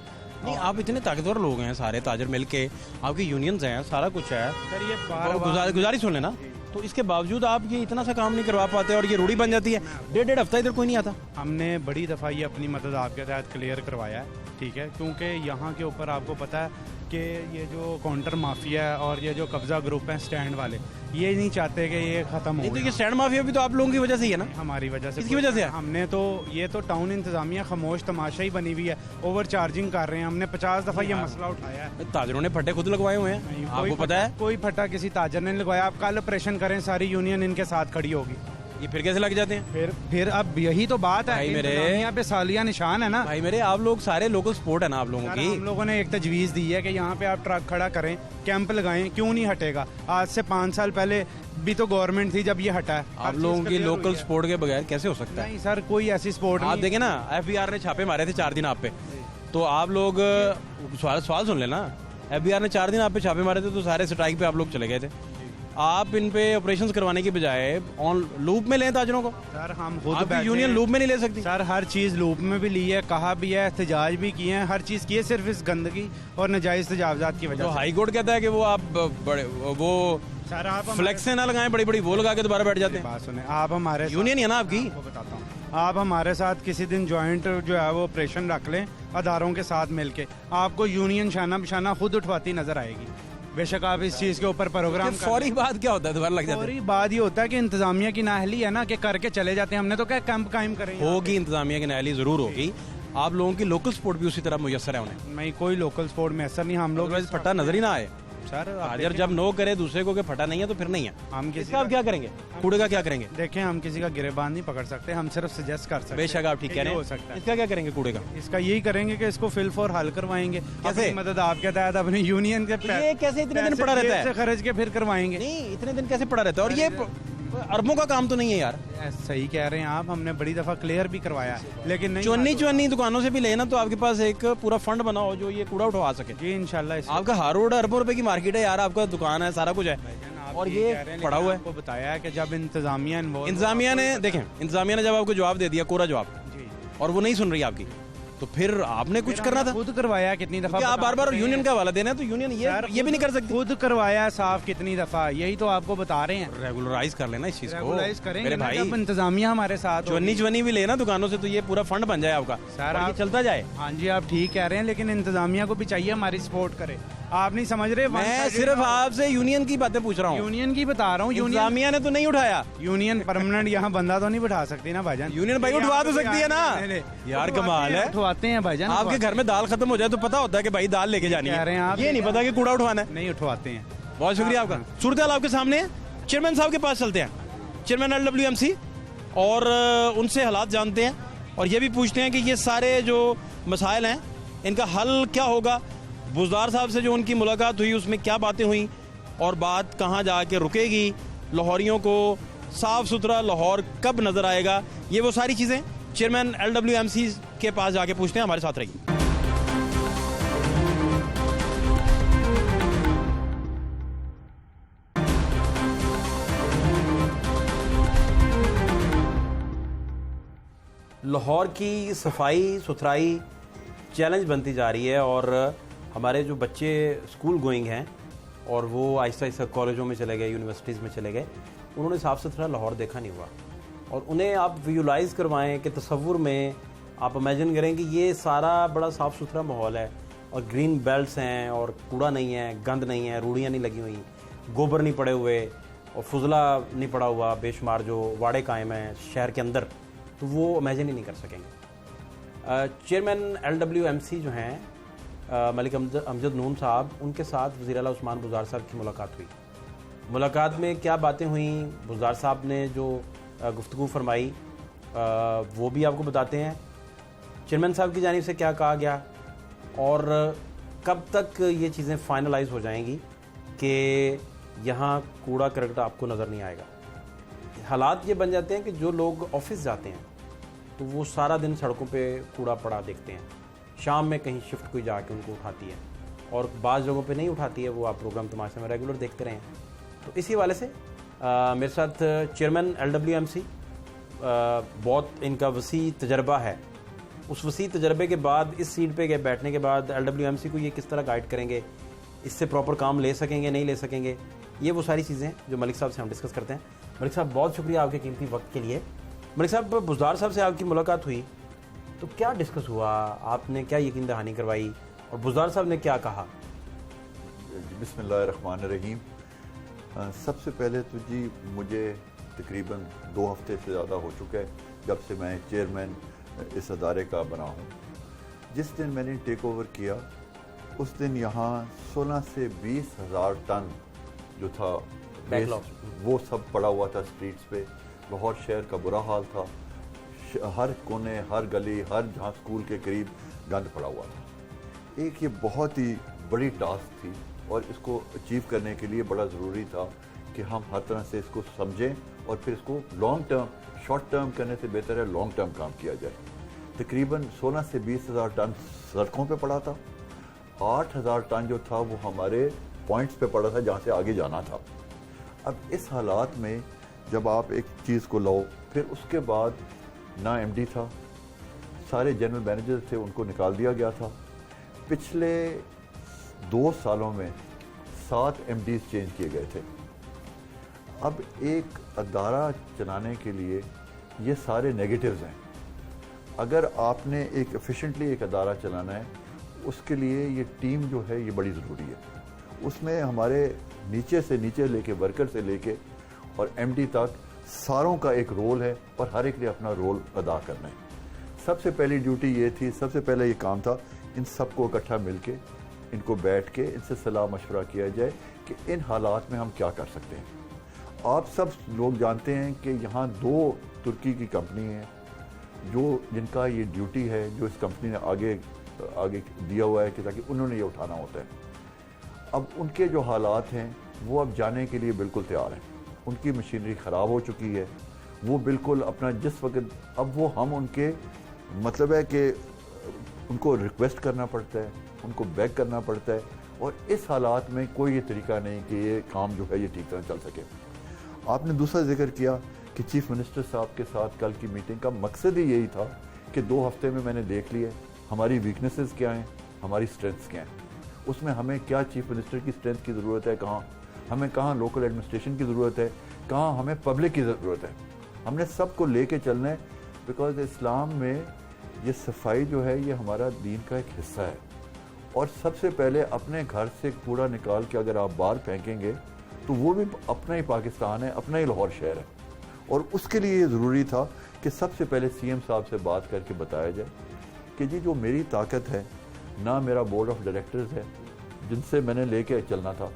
Speaker 1: नहीं, आप इतने ताकतवर लोग हैं, सारे ताजर मिल के, आपकी यूनियंस हैं, सारा कुछ है
Speaker 9: सर ये
Speaker 1: गुजारिश सुन लेना, तो इसके बावजूद आप ये इतना सा काम नहीं करवा पाते और ये रूढ़ी बन जाती है। 1.5 हफ्ता इधर कोई नहीं आता।
Speaker 9: हमने बड़ी दफ़ा ये अपनी मदद आपके तहत क्लियर करवाया है, ठीक है, क्योंकि यहाँ के ऊपर आपको पता है कि ये जो काउंटर माफिया है और ये जो कब्जा ग्रुप है स्टैंड वाले, ये नहीं चाहते कि ये ख़त्म हो।
Speaker 1: तो ये स्टैंड माफिया भी तो आप लोगों की वजह से ही है ना?
Speaker 9: हमारी वजह से।
Speaker 1: किसकी वजह से है?
Speaker 9: हमने तो ये तो टाउन इंतजामिया खामोश तमाशा ही बनी हुई है, ओवर चार्जिंग कर रहे हैं। हमने 50 दफ़ा ये मसला उठाया है।
Speaker 1: ताजरों ने फटे खुद लगवाए हुए हैं, आपको पता है?
Speaker 9: कोई फटा किसी ताजर ने लगवाया। आप कल ऑपरेशन करें, सारी यूनियन इनके साथ खड़ी होगी।
Speaker 1: ये फिर कैसे लग जाते हैं?
Speaker 9: फिर अब यही तो बात है,
Speaker 1: भाई मेरे
Speaker 9: यहाँ पे सालिया निशान है ना।
Speaker 1: भाई मेरे, आप लोग सारे लोकल स्पोर्ट है ना आप लोगों की।
Speaker 9: हम लोगों ने एक तजवीज़ दी है कि यहाँ पे आप ट्रक खड़ा करें, कैंप लगाएं, क्यों नहीं हटेगा? आज से 5 साल पहले भी तो गवर्नमेंट थी जब ये हटा है।
Speaker 1: आप लोगों की लोकल स्पोर्ट के बगैर कैसे हो सकता है?
Speaker 9: नहीं सर, कोई ऐसी स्पोर्ट
Speaker 1: आप देखें ना, FBI ने छापे मारे थे 4 दिन आप पे, तो आप लोग सवाल सुन लेना। FBI ने 4 दिन आप पे छापे मारे थे, तो सारे स्ट्राइक पे आप लोग चले गए थे। आप इन पे ऑपरेशंस करवाने की बजाय ऑन लूप में लें ताजरों को।
Speaker 9: सर हम खुद
Speaker 1: आपकी यूनियन लूप में नहीं ले सकती।
Speaker 9: सर हर चीज़ लूप में भी ली है, कहा भी है, एहतजाज भी किए हैं, हर चीज़ की है, सिर्फ इस गंदगी और नाजायज़ तजावजात की वजह
Speaker 1: तो
Speaker 9: से।
Speaker 1: हाई कोर्ट कहता है कि वो आप बड़े वो
Speaker 9: सर आप
Speaker 1: फ्लेक्स ना लगाएं बड़ी बड़ी, वो लगा के दोबारा बैठ जाते हैं।
Speaker 9: बात सुने, आप हमारे
Speaker 1: यूनियन है ना आपकी।
Speaker 9: आपको बताता हूँ, आप हमारे साथ किसी दिन जॉइंट जो है वो ऑपरेशन रख लें अदारों के साथ मिलके, आपको यूनियन शाना बिशाना खुद उठवाती नजर आएगी। बेशक आप इस चीज़ के ऊपर प्रोग्राम।
Speaker 1: फौरी बात क्या होता है? दोबारा लग जाता है।
Speaker 9: फौरी बात ये होता है कि इंतजामिया की नाअहली है ना, कि करके चले जाते हैं। हमने तो क्या कैंप कायम करें
Speaker 1: होगी, इंतजामिया की नाअहली जरूर होगी। आप लोगों की लोकल स्पोर्ट भी उसी तरह मुयसर है उन्हें।
Speaker 9: नहीं, कोई लोकल स्पोर्ट में असर नहीं। हम लोग
Speaker 1: फटा नजर ही ना आए
Speaker 9: सर,
Speaker 1: अगर जब नो करे दूसरे को कि फटा नहीं है तो फिर नहीं है।
Speaker 9: हम किसी
Speaker 1: इसका आप क्या करेंगे? कूड़े का क्या करेंगे?
Speaker 9: देखें, हम किसी का गिरेबान नहीं पकड़ सकते, हम सिर्फ सजेस्ट कर सकते हैं।
Speaker 1: बेशक आप ठीक कह रहे हैं।
Speaker 9: हो सकता है।
Speaker 1: इसका क्या करेंगे कूड़े का?
Speaker 9: इसका यही करेंगे कि इसको फिल फॉर हल करवाएंगे। कैसे? मदद आपके तहत अपनी यूनियन के
Speaker 1: ये कैसे इतने दिन पड़ा रहता है?
Speaker 9: खर्च के फिर करवाएंगे।
Speaker 1: नहीं, इतने दिन कैसे पड़ा रहता है? और ये अरबों का काम तो नहीं है यार।
Speaker 9: सही कह रहे हैं आप, हमने बड़ी दफ़ा क्लियर भी करवाया है, लेकिन नहीं
Speaker 1: चुन्नी दुकानों से भी लेना तो आपके पास एक पूरा फंड बना हो जो ये कूड़ा उठवा सके।
Speaker 9: जी इंशाल्लाह।
Speaker 1: आपका हर रोड अरबों रुपए की मार्केट है यार, आपका दुकान है, सारा कुछ है और ये पड़ा हुआ है।
Speaker 9: आपको बताया है कि जब इंतजामिया
Speaker 1: ने देखें, इंतजामिया ने जब आपको जवाब दे दिया, कोरा जवाब, और वो नहीं सुन रही आपकी, तो फिर आपने कुछ करना था।
Speaker 9: खुद करवाया कितनी दफा,
Speaker 1: आप बार बार यूनियन का हवाला देना है, तो यूनियन ये भी नहीं कर सकती।
Speaker 9: खुद करवाया साफ कितनी दफा, यही तो आपको बता रहे हैं।
Speaker 1: रेगुलराइज कर लेना इस चीज को,
Speaker 9: रेगुलराइज करेंगे
Speaker 1: मेरे भाई।
Speaker 9: इंतजामिया हमारे साथ
Speaker 1: चुन्नी भी लेना दुकानों से, तो ये पूरा फंड बन जाए आपका
Speaker 9: सर,
Speaker 1: आप चलता जाए।
Speaker 9: हाँ जी आप ठीक कह रहे हैं, लेकिन इंतजामिया को भी चाहिए हमारी सपोर्ट करे। आप नहीं समझ रहे,
Speaker 1: मैं सिर्फ आपसे यूनियन की बातें पूछ रहा हूँ।
Speaker 9: यूनियन की बता रहा हूँ।
Speaker 1: इंतजामिया ने तो नहीं उठाया।
Speaker 9: यूनियन परमानेंट यहाँ बंदा तो नहीं बैठा सकती ना भाईजान।
Speaker 1: यूनियन भाई उठवा तो सकती है ना यार, कमाल है।
Speaker 9: उठवाते हैं भाईजान।
Speaker 1: आपके घर में दाल खत्म हो जाए तो पता होता है कि भाई दाल लेके जानी है, ये नहीं पता कि कूड़ा उठवाना है।
Speaker 9: नहीं उठवाते हैं।
Speaker 1: बहुत शुक्रिया आपका। सूरत हाल आपके सामने है। चेयरमैन साहब के पास चलते हैं, चेयरमैन LWMC, और उनसे हालात जानते हैं और ये भी पूछते हैं कि ये सारे जो मसाइल हैं इनका हल क्या होगा। बुज़दार साहब से जो उनकी मुलाकात हुई उसमें क्या बातें हुई और बात कहाँ जाके रुकेगी, लाहौरियों को साफ सुथरा लाहौर कब नजर आएगा, ये वो सारी चीज़ें चेयरमैन LWMC के पास जाके पूछते हैं। हमारे साथ रहिए। लाहौर की सफाई सुथराई चैलेंज बनती जा रही है और हमारे जो बच्चे स्कूल गोइंग हैं और वो आहिस्ता आहिस्ता कॉलेजों में चले गए, यूनिवर्सिटीज़ में चले गए, उन्होंने साफ़ सुथरा लाहौर देखा नहीं हुआ। और उन्हें आप विजुलाइज़ करवाएं कि तसव्वुर में आप इमेजिन करें कि ये सारा बड़ा साफ़ सुथरा माहौल है और ग्रीन बेल्ट्स हैं और कूड़ा नहीं है, गंद नहीं है, रूढ़ियाँ नहीं लगी हुई, गोबर नहीं पड़े हुए और फुजला नहीं पड़ा हुआ, बेशुमार जो वाड़े कायम हैं शहर के अंदर, तो वो इमेजिन ही नहीं कर सकेंगे। चेयरमैन LWMC जो हैं मलिक अमजद नून साहब, उनके साथ वज़ीर आला उस्मान बुज़दार साहब की मुलाकात हुई। मुलाकात में क्या बातें हुई, बुज़दार साहब ने जो गुफ्तगू फरमाई वो भी आपको बताते हैं। चेयरमैन साहब की जानिब से क्या कहा गया और कब तक ये चीज़ें फाइनलाइज हो जाएंगी कि यहाँ कूड़ा करकट आपको नज़र नहीं आएगा। हालात ये बन जाते हैं कि जो लोग ऑफिस जाते हैं तो वो सारा दिन सड़कों पे कूड़ा पड़ा देखते हैं, शाम में कहीं शिफ्ट कोई जाके उनको उठाती है और बाज़ जगहों पे नहीं उठाती है। वो आप प्रोग्राम तमाशे में रेगुलर देखते रहे हैं। तो इसी वाले से मेरे साथ चेयरमैन LWMC, बहुत इनका वसी तजर्बा है। उस वसी तजर्बे के बाद इस सीट पे गए बैठने के बाद LWMC को ये किस तरह गाइड करेंगे, इससे प्रॉपर काम ले सकेंगे नहीं ले सकेंगे, ये वो सारी चीज़ें जो मलिक साहब से हम डिस्कस करते हैं। मलिक साहब बहुत शुक्रिया आपके कीमती वक्त के लिए। मलिक साहब, बुज़दार साहब से आपकी मुलाकात हुई तो क्या डिस्कस हुआ, आपने क्या यकीन दहानी करवाई और बुज़दार साहब ने क्या कहा?
Speaker 10: बिस्मिल्लाहिर्रहमानिर्रहीम। सबसे पहले तो जी मुझे तकरीबन 2 हफ्ते से ज़्यादा हो चुका है जब से मैं चेयरमैन इस अदारे का बना हूँ। जिस दिन मैंने टेक ओवर किया उस दिन यहाँ 16 से 20 हज़ार टन जो था वो सब पड़ा हुआ था स्ट्रीट्स पे। लाहौर शहर का बुरा हाल था, हर कोने, हर गली, हर जहाँ स्कूल के करीब गंद पड़ा हुआ था। एक ये बहुत ही बड़ी टास्क थी और इसको अचीव करने के लिए बड़ा ज़रूरी था कि हम हर तरह से इसको समझें और फिर इसको लॉन्ग टर्म, शॉर्ट टर्म करने से बेहतर है लॉन्ग टर्म काम किया जाए। तकरीबन 16 से 20 हज़ार टन सड़कों पे पड़ा था, 8 हज़ार टन जो था वो हमारे पॉइंट्स पे पड़ा था जहाँ से आगे जाना था। अब इस हालात में जब आप एक चीज़ को लाओ, फिर उसके बाद ना MD था, सारे जनरल मैनेजर थे उनको निकाल दिया गया था। पिछले 2 सालों में 7 MDs चेंज किए गए थे। अब एक अदारा चलाने के लिए ये सारे नेगेटिव्स हैं। अगर आपने एक एफिशिएंटली एक अदारा चलाना है उसके लिए ये टीम जो है ये बड़ी ज़रूरी है। उसमें हमारे नीचे से नीचे लेके वर्कर से लेके और MD तक सारों का एक रोल है और हर एक ने अपना रोल अदा करना है। सबसे पहली ड्यूटी ये थी, सबसे पहले ये काम था इन सबको इकट्ठा मिलके इनको बैठ के इनसे सलाह मशवरा किया जाए कि इन हालात में हम क्या कर सकते हैं। आप सब लोग जानते हैं कि यहाँ 2 तुर्की की कंपनी हैं जो जिनका ये ड्यूटी है, जो इस कंपनी ने आगे दिया हुआ है कि ताकि उन्होंने ये उठाना होता है। अब उनके जो हालात हैं वो अब जाने के लिए बिल्कुल तैयार हैं। उनकी मशीनरी ख़राब हो चुकी है, वो बिल्कुल अपना जिस वक्त अब वो हम उनके मतलब है कि उनको रिक्वेस्ट करना पड़ता है, उनको बैक करना पड़ता है, और इस हालात में कोई ये तरीका नहीं कि ये काम जो है ये ठीक तरह चल सके। आपने दूसरा जिक्र किया कि चीफ मिनिस्टर साहब के साथ कल की मीटिंग का मकसद ही यही था कि 2 हफ्ते में मैंने देख लिया हमारी वीकनेसेस क्या हैं, हमारी स्ट्रेंथ्स क्या हैं, उसमें हमें क्या चीफ मिनिस्टर की स्ट्रेंथ की ज़रूरत है, हमें कहाँ लोकल एडमिनिस्ट्रेशन की ज़रूरत है, कहाँ हमें पब्लिक की ज़रूरत है। हमने सबको लेके चलना है, बिकॉज इस्लाम में ये सफाई जो है ये हमारा दीन का एक हिस्सा है। और सबसे पहले अपने घर से कूड़ा निकाल के अगर आप बाहर फेंकेंगे तो वो भी अपना ही पाकिस्तान है, अपना ही लाहौर शहर है। और उसके लिए ये ज़रूरी था कि सबसे पहले सीएम साहब से बात करके बताया जाए कि जी जो मेरी ताकत है ना, मेरा बोर्ड ऑफ डायरेक्टर्स है जिनसे मैंने लेके चलना था,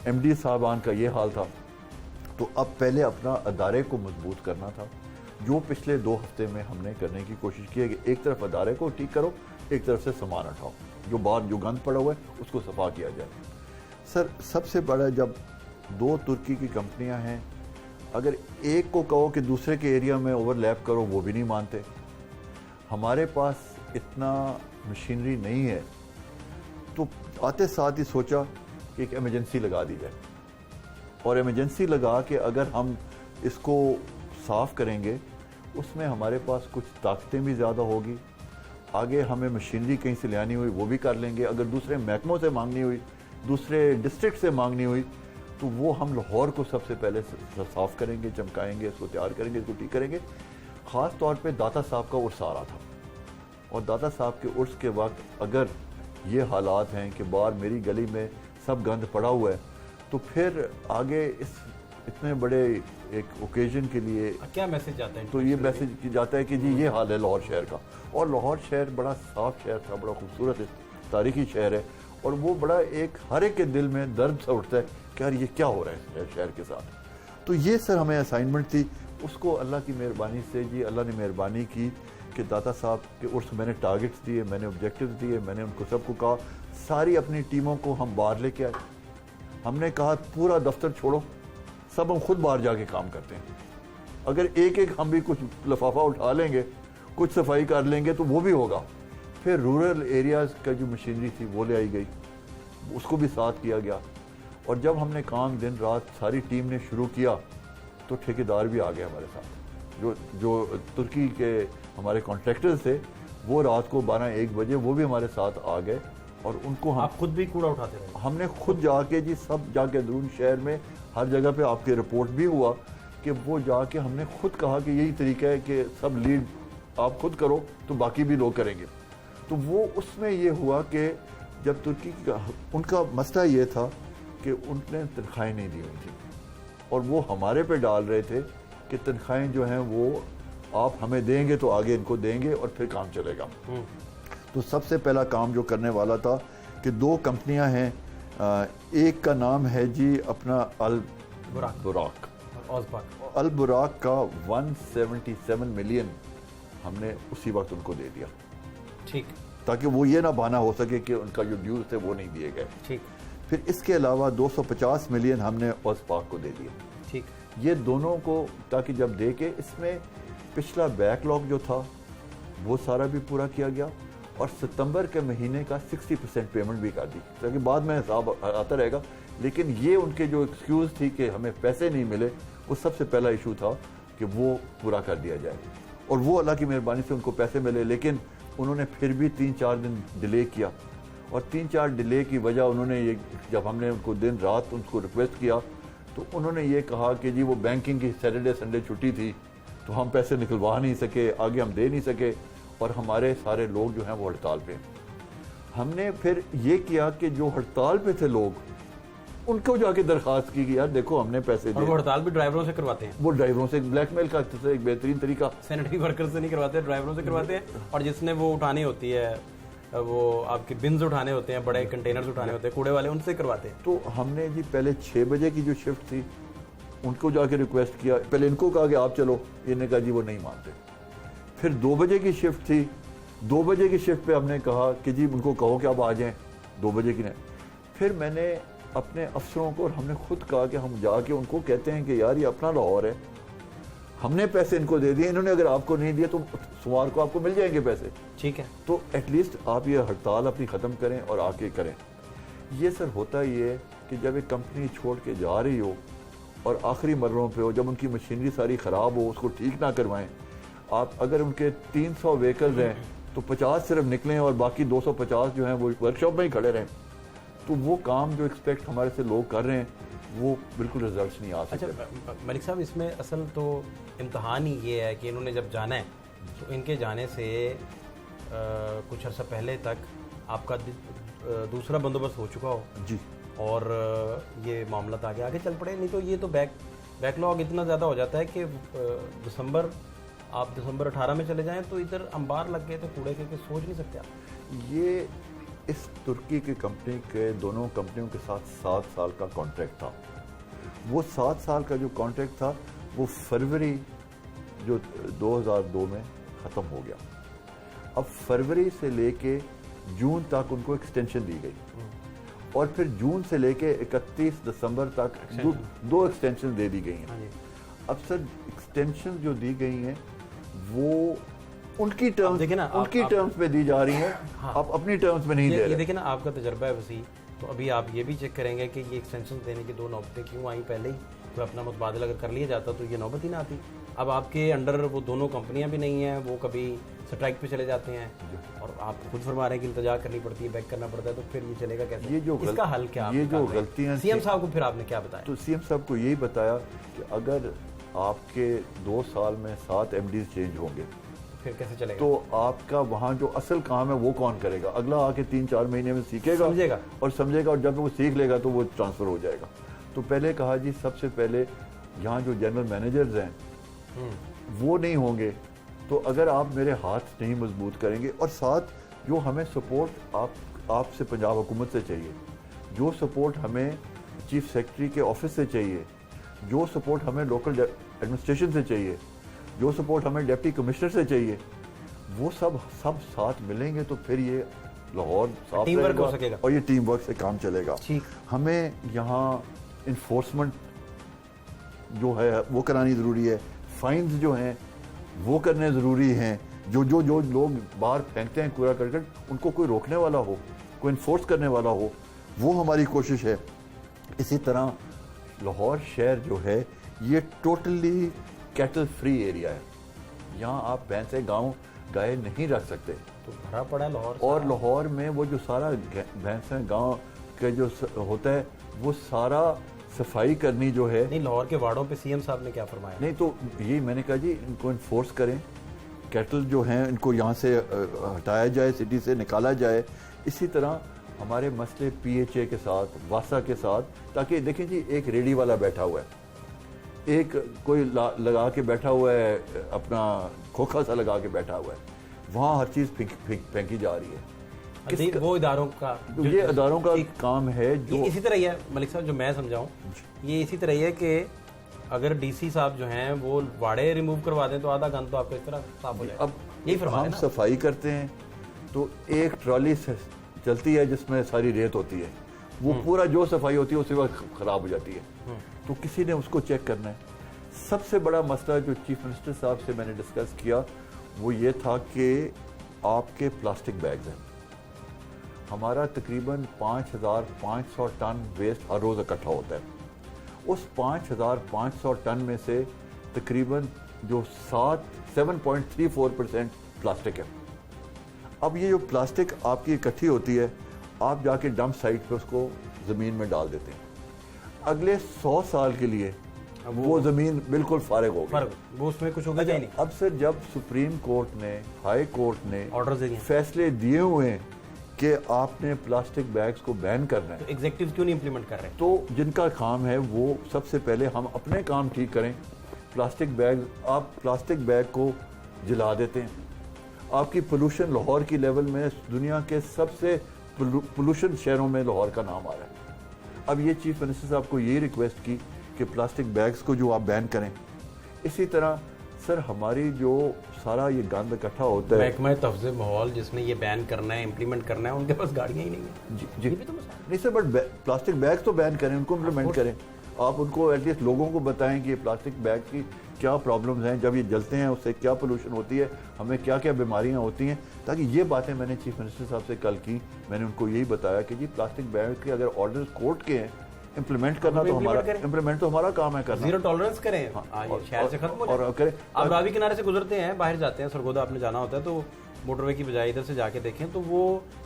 Speaker 10: एमडी साहबान का ये हाल था, तो अब पहले अपना अदारे को मजबूत करना था, जो पिछले 2 हफ्ते में हमने करने की कोशिश की है कि एक तरफ अदारे को ठीक करो, एक तरफ से सामान उठाओ, जो बाहर जो गंद पड़ा हुआ है उसको सफा किया जाए। सर सबसे बड़ा, जब 2 तुर्की की कंपनियां हैं, अगर एक को कहो कि दूसरे के एरिया में ओवरलैप करो वो भी नहीं मानते। हमारे पास इतना मशीनरी नहीं है, तो आते साथ ही सोचा कि एक इमरजेंसी लगा दी जाए, और इमरजेंसी लगा के अगर हम इसको साफ़ करेंगे उसमें हमारे पास कुछ ताकतें भी ज़्यादा होगी, आगे हमें मशीनरी कहीं से लानी हुई वो भी कर लेंगे, अगर दूसरे महकमों से मांगनी हुई, दूसरे डिस्ट्रिक्ट से मांगनी हुई, तो वो हम लाहौर को सबसे पहले साफ़ करेंगे, चमकाएंगे, इसको तैयार करेंगे, इसको ठीक करेंगे। ख़ास तौर पे दाता साहब का उर्स आ रहा था, और दाता साहब के उर्स के वक्त अगर ये हालात हैं कि बाहर मेरी गली में सब गंद पड़ा हुआ है, तो फिर आगे इस इतने बड़े एक ओकेजन के लिए
Speaker 1: क्या मैसेज जाता है?
Speaker 10: तो ये मैसेज जाता है कि जी ये हाल है लाहौर शहर का। और लाहौर शहर बड़ा साफ शहर था, बड़ा खूबसूरत तारीखी शहर है, और वो बड़ा एक हर एक के दिल में दर्द सा उठता है कि यार ये क्या हो रहा है शहर के साथ। तो ये सर हमें असाइनमेंट थी, उसको अल्लाह की मेहरबानी से जी अल्लाह ने मेहरबानी की कि दाता साहब के उर्स मैंने टारगेट्स दिए, मैंने ऑब्जेक्टिव्स दिए, मैंने उनको सबको कहा, सारी अपनी टीमों को हम बाहर लेके आए। हमने कहा पूरा दफ्तर छोड़ो, सब हम खुद बाहर जाके काम करते हैं। अगर एक एक हम भी कुछ लिफाफा उठा लेंगे, कुछ सफाई कर लेंगे तो वो भी होगा। फिर रूरल एरियाज़ का जो मशीनरी थी वो ले आई गई, उसको भी साथ किया गया। और जब हमने काम दिन रात सारी टीम ने शुरू किया तो ठेकेदार भी आ गए हमारे साथ, जो तुर्की के हमारे कॉन्ट्रैक्टर्स थे, वो रात को 12-1 बजे वो भी हमारे साथ आ गए, और उनको हम
Speaker 1: आप खुद भी कूड़ा उठाते रहे?
Speaker 10: हमने खुद जाके जी सब जाके अंदरून शहर में हर जगह पे आपके रिपोर्ट भी हुआ कि वो जाके हमने खुद कहा कि यही तरीका है कि सब लीड आप खुद करो तो बाकी भी लोग करेंगे। तो वो उसमें ये हुआ कि जब तुर्की का उनका मसला ये था कि उनने तनख्वाहें नहीं दी हुई थी, और वो हमारे पे डाल रहे थे कि तनख्वाहें जो हैं वो आप हमें देंगे तो आगे इनको देंगे और फिर काम चलेगा। तो सबसे पहला काम जो करने वाला था कि 2 कंपनियां हैं, एक का नाम है जी अपना अल बुराक, अल बुराक का 177 मिलियन हमने उसी वक्त उनको दे दिया,
Speaker 1: ठीक,
Speaker 10: ताकि वो ये ना बहाना हो सके कि उनका जो ड्यूज थे वो नहीं दिए गए।
Speaker 1: ठीक।
Speaker 10: फिर इसके अलावा 250 मिलियन हमने ऑसपाक को दे दिया,
Speaker 1: ठीक।
Speaker 10: ये दोनों को, ताकि जब दे के इसमें पिछला बैकलॉग जो था वो सारा भी पूरा किया गया, और सितंबर के महीने का 60% पेमेंट भी कर दी, ताकि बाद में हिसाब आता रहेगा। लेकिन ये उनके जो एक्सक्यूज़ थी कि हमें पैसे नहीं मिले, वो सबसे पहला इशू था कि वो पूरा कर दिया जाए, और वो अल्लाह की मेहरबानी से उनको पैसे मिले। लेकिन उन्होंने फिर भी 3-4 दिन डिले किया, और 3-4 डिले की वजह उन्होंने ये, जब हमने उनको दिन रात उनको रिक्वेस्ट किया तो उन्होंने ये कहा कि जी वो बैंकिंग की सैटरडे संडे छुट्टी थी तो हम पैसे निकलवा नहीं सके, आगे हम दे नहीं सके, और हमारे सारे लोग जो हैं वो हड़ताल पे। हमने फिर ये किया कि जो हड़ताल पे थे लोग, उनको जाके दरखास्त की कि यार देखो हमने पैसे दिए।
Speaker 1: वो हड़ताल भी ड्राइवरों से करवाते हैं? वो
Speaker 10: ड्राइवरों से ब्लैकमेल का एक बेहतरीन तरीका,
Speaker 1: सैनिटरी वर्कर से नहीं करवाते, ड्राइवरों से करवाते हैं। और जिसने वो उठानी होती है, वो आपके बिन्स उठाने होते हैं, बड़े कंटेनर्स उठाने होते हैं कूड़े वाले, उनसे करवाते हैं।
Speaker 10: तो हमने जी पहले 6 बजे की जो शिफ्ट थी उनको जाके रिक्वेस्ट किया, पहले इनको कहा कि आप चलो, इन्होंने कहा जी वो नहीं मानते। फिर 2 बजे की शिफ्ट थी, 2 बजे की शिफ्ट पे हमने कहा कि जी उनको कहो कि आप आ जाएं, 2 बजे की नहीं। फिर मैंने अपने अफसरों को, और हमने खुद कहा कि हम जाके उनको कहते हैं कि यार ये अपना लाहौर है, हमने पैसे इनको दे दिए, इन्होंने अगर आपको नहीं दिए तो सोमवार को आपको मिल जाएंगे पैसे,
Speaker 1: ठीक है।
Speaker 10: तो एटलीस्ट आप ये हड़ताल अपनी ख़त्म करें और आके करें। ये सर होता ये है कि जब एक कंपनी छोड़ के जा रही हो और आखिरी मरलों पे हो, जब उनकी मशीनरी सारी ख़राब हो, उसको ठीक ना करवाएं, आप अगर उनके 300 व्हीकल्स हैं तो 50 सिर्फ निकलें और बाकी 250 जो हैं वो वर्कशॉप में ही खड़े रहें, तो वो काम जो एक्सपेक्ट हमारे से लोग कर रहे हैं वो बिल्कुल रिजल्ट्स नहीं आ सकते।
Speaker 1: अच्छा मलिक साहब, इसमें असल तो इम्तहान ही ये है कि इन्होंने जब जाना है तो इनके जाने से कुछ अर्सा पहले तक आपका दूसरा बंदोबस्त हो चुका हो
Speaker 10: जी,
Speaker 1: और ये मामला आगे आगे चल पड़े, नहीं तो ये तो बैकलॉग इतना ज़्यादा हो जाता है कि दिसंबर 18 में चले जाएं तो इधर अंबार लग गए तो कूड़े के सोच नहीं सकते आप।
Speaker 10: ये इस तुर्की की कंपनी के दोनों कंपनियों के साथ 7 साल का कॉन्ट्रैक्ट था। वो 7 साल का जो कॉन्ट्रैक्ट था वो फरवरी जो 2002 में ख़त्म हो गया। अब फरवरी से लेके जून तक उनको एक्सटेंशन दी गई और फिर जून से लेके 31 दिसंबर तक दो एक्सटेंशन दे दी गई हैं। अब सर एक्सटेंशन जो दी गई हैं वो उनकी टर्म्स उनकी टर्म्स पे दी जा रही हैं, आप अपनी टर्म्स में नहीं दे रहे।
Speaker 1: ये देखिए ना, आपका तजर्बा है वसी, तो अभी आप ये भी चेक करेंगे कि ये एक्सटेंशन देने की 2 नौबतें क्यों आई। पहले ही कोई अपना मुतबादला अगर कर लिया जाता तो ये नौबत ही ना आती। अब आपके अंडर वो दोनों कंपनियां भी नहीं हैं, वो कभी स्ट्राइक पे चले जाते हैं और आप खुद फरमा रहे हैं कि इल्तजा करनी पड़ती है, बैक करना पड़ता है, तो फिर ये चलेगा कैसे?
Speaker 10: ये जो
Speaker 1: इसका हल क्या?
Speaker 10: ये जो गलतियां
Speaker 1: सीएम साहब को फिर आपने क्या बताया?
Speaker 10: तो सीएम साहब को यही बताया कि अगर आपके 2 साल में 7 MDs चेंज होंगे
Speaker 1: फिर कैसे चलेगा?
Speaker 10: तो आपका वहाँ जो असल काम है वो कौन करेगा? अगला आके 3-4 महीने में सीखेगा और समझेगा, और जब वो सीख लेगा तो वो ट्रांसफर हो जाएगा। तो पहले कहा जी सबसे पहले यहाँ जो जनरल मैनेजर्स हैं वो नहीं होंगे, तो अगर आप मेरे हाथ नहीं मजबूत करेंगे, और साथ जो हमें सपोर्ट आपसे पंजाब हुकूमत से चाहिए, जो सपोर्ट हमें चीफ सेक्रेटरी के ऑफिस से चाहिए, जो सपोर्ट हमें लोकल एडमिनिस्ट्रेशन से चाहिए, जो सपोर्ट हमें डिप्टी कमिश्नर से चाहिए, वो सब साथ मिलेंगे तो फिर ये लाहौर साफ रहेगा और ये टीम वर्क से काम चलेगा। हमें यहाँ इन्फोर्समेंट जो है वो करानी ज़रूरी है, फाइन्स जो हैं वो करने ज़रूरी हैं, जो लोग बाहर फेंकते हैं कूड़ा करकट, उनको कोई रोकने वाला हो, कोई इन्फोर्स करने वाला हो, वो हमारी कोशिश है। इसी तरह लाहौर शहर जो है ये टोटली कैटल फ्री एरिया है, यहाँ आप भैंसे गाय नहीं रख सकते,
Speaker 1: तो भरा पड़ा है लाहौर।
Speaker 10: और लाहौर में वो जो सारा भैंसे गांव के जो होता है वो सारा सफाई करनी जो है।
Speaker 1: नहीं, लाहौर के वार्डों पे सीएम साहब ने क्या फरमाया?
Speaker 10: नहीं, तो यही मैंने कहा जी इनको इन्फोर्स करें, कैटल जो हैं इनको यहाँ से हटाया जाए, सिटी से निकाला जाए। इसी तरह हमारे मसले PHA के साथ, वासा के साथ, ताकि देखें जी एक रेडी वाला बैठा हुआ है, एक कोई लगा के बैठा हुआ है, अपना खोखा सा लगा के बैठा हुआ है, वहाँ हर चीज़ फेंकी जा रही है।
Speaker 1: वो इदारों का
Speaker 10: ये इदारों का काम है जो
Speaker 1: इसी तरह ही है मलिक साहब, जो मैं समझाऊं ये इसी तरह ही है कि अगर DC साहब जो हैं वो वाड़े रिमूव करवा दें तो आधा गंद तो आपको इस तरह साफ हो जाए।
Speaker 10: अब
Speaker 1: यही फरमाया
Speaker 10: हम
Speaker 1: ना?
Speaker 10: सफाई करते हैं तो एक ट्रॉली चलती है जिसमें सारी रेत होती है, वो पूरा जो सफाई होती है उसी वक्त खराब हो जाती है, तो किसी ने उसको चेक करना है। सबसे बड़ा मसला जो चीफ मिनिस्टर साहब से मैंने डिस्कस किया वो ये था कि आपके प्लास्टिक बैग्स हैं, हमारा तकरीबन 5500 टन वेस्ट हर रोज़ इकट्ठा होता है। उस 5500 टन में से तकरीबन जो 7.34% प्लास्टिक है। अब ये जो प्लास्टिक आपकी इकट्ठी होती है, आप जाके डंप साइट पे उसको ज़मीन में डाल देते हैं, अगले 100 साल के लिए वो ज़मीन बिल्कुल फारिग हो गई,
Speaker 1: वो उसमें कुछ होगा नहीं।
Speaker 10: अब सर जब सुप्रीम कोर्ट ने, हाई कोर्ट ने
Speaker 1: ऑर्डर
Speaker 10: फैसले दिए हुए हैं कि आपने प्लास्टिक बैग्स को बैन करना है,
Speaker 1: तो एग्जीक्यूटिव क्यों नहीं इंप्लीमेंट कर रहे?
Speaker 10: तो जिनका काम है वो सबसे पहले हम अपने काम ठीक करें। प्लास्टिक बैग, आप प्लास्टिक बैग को जला देते हैं, आपकी पोल्यूशन लाहौर की लेवल में दुनिया के सबसे पोल्यूशन शहरों में लाहौर का नाम आ रहा है। अब ये चीफ मिनिस्टर साहब को यही रिक्वेस्ट की कि प्लास्टिक बैग्स को जो आप बैन करें। इसी तरह सर हमारी जो सारा ये गंद इकट्ठा होता है,
Speaker 1: महकमा तहफ़्ज़ुज़ माहौल जिसने ये बैन करना है, इम्प्लीमेंट करना है, उनके पास गाड़ियाँ ही नहीं है।
Speaker 10: जी नहीं सर, बट प्लास्टिक बैग तो बैन करें, उनको इम्प्लीमेंट करें। आप उनको एटलीस्ट लोगों को बताएं कि ये प्लास्टिक बैग की क्या प्रॉब्लम्स हैं, जब ये जलते हैं उससे क्या पोल्यूशन होती है, हमें क्या क्या बीमारियां होती हैं, ताकि ये बातें मैंने चीफ मिनिस्टर साहब से कल की। मैंने उनको यही बताया कि जी प्लास्टिक बैग के अगर ऑर्डर्स कोर्ट के हैं, इम्प्लीमेंट करना तो हमारा काम है करना।
Speaker 1: जीरो टॉलरेंस करें, शहर से खत्म हो जाए और करें। आप रावी किनारे से गुजरते हैं, बाहर जाते हैं, सरगोदा आपने जाना होता है, तो मोटरवे की बजाय इधर से जाके देखें तो वो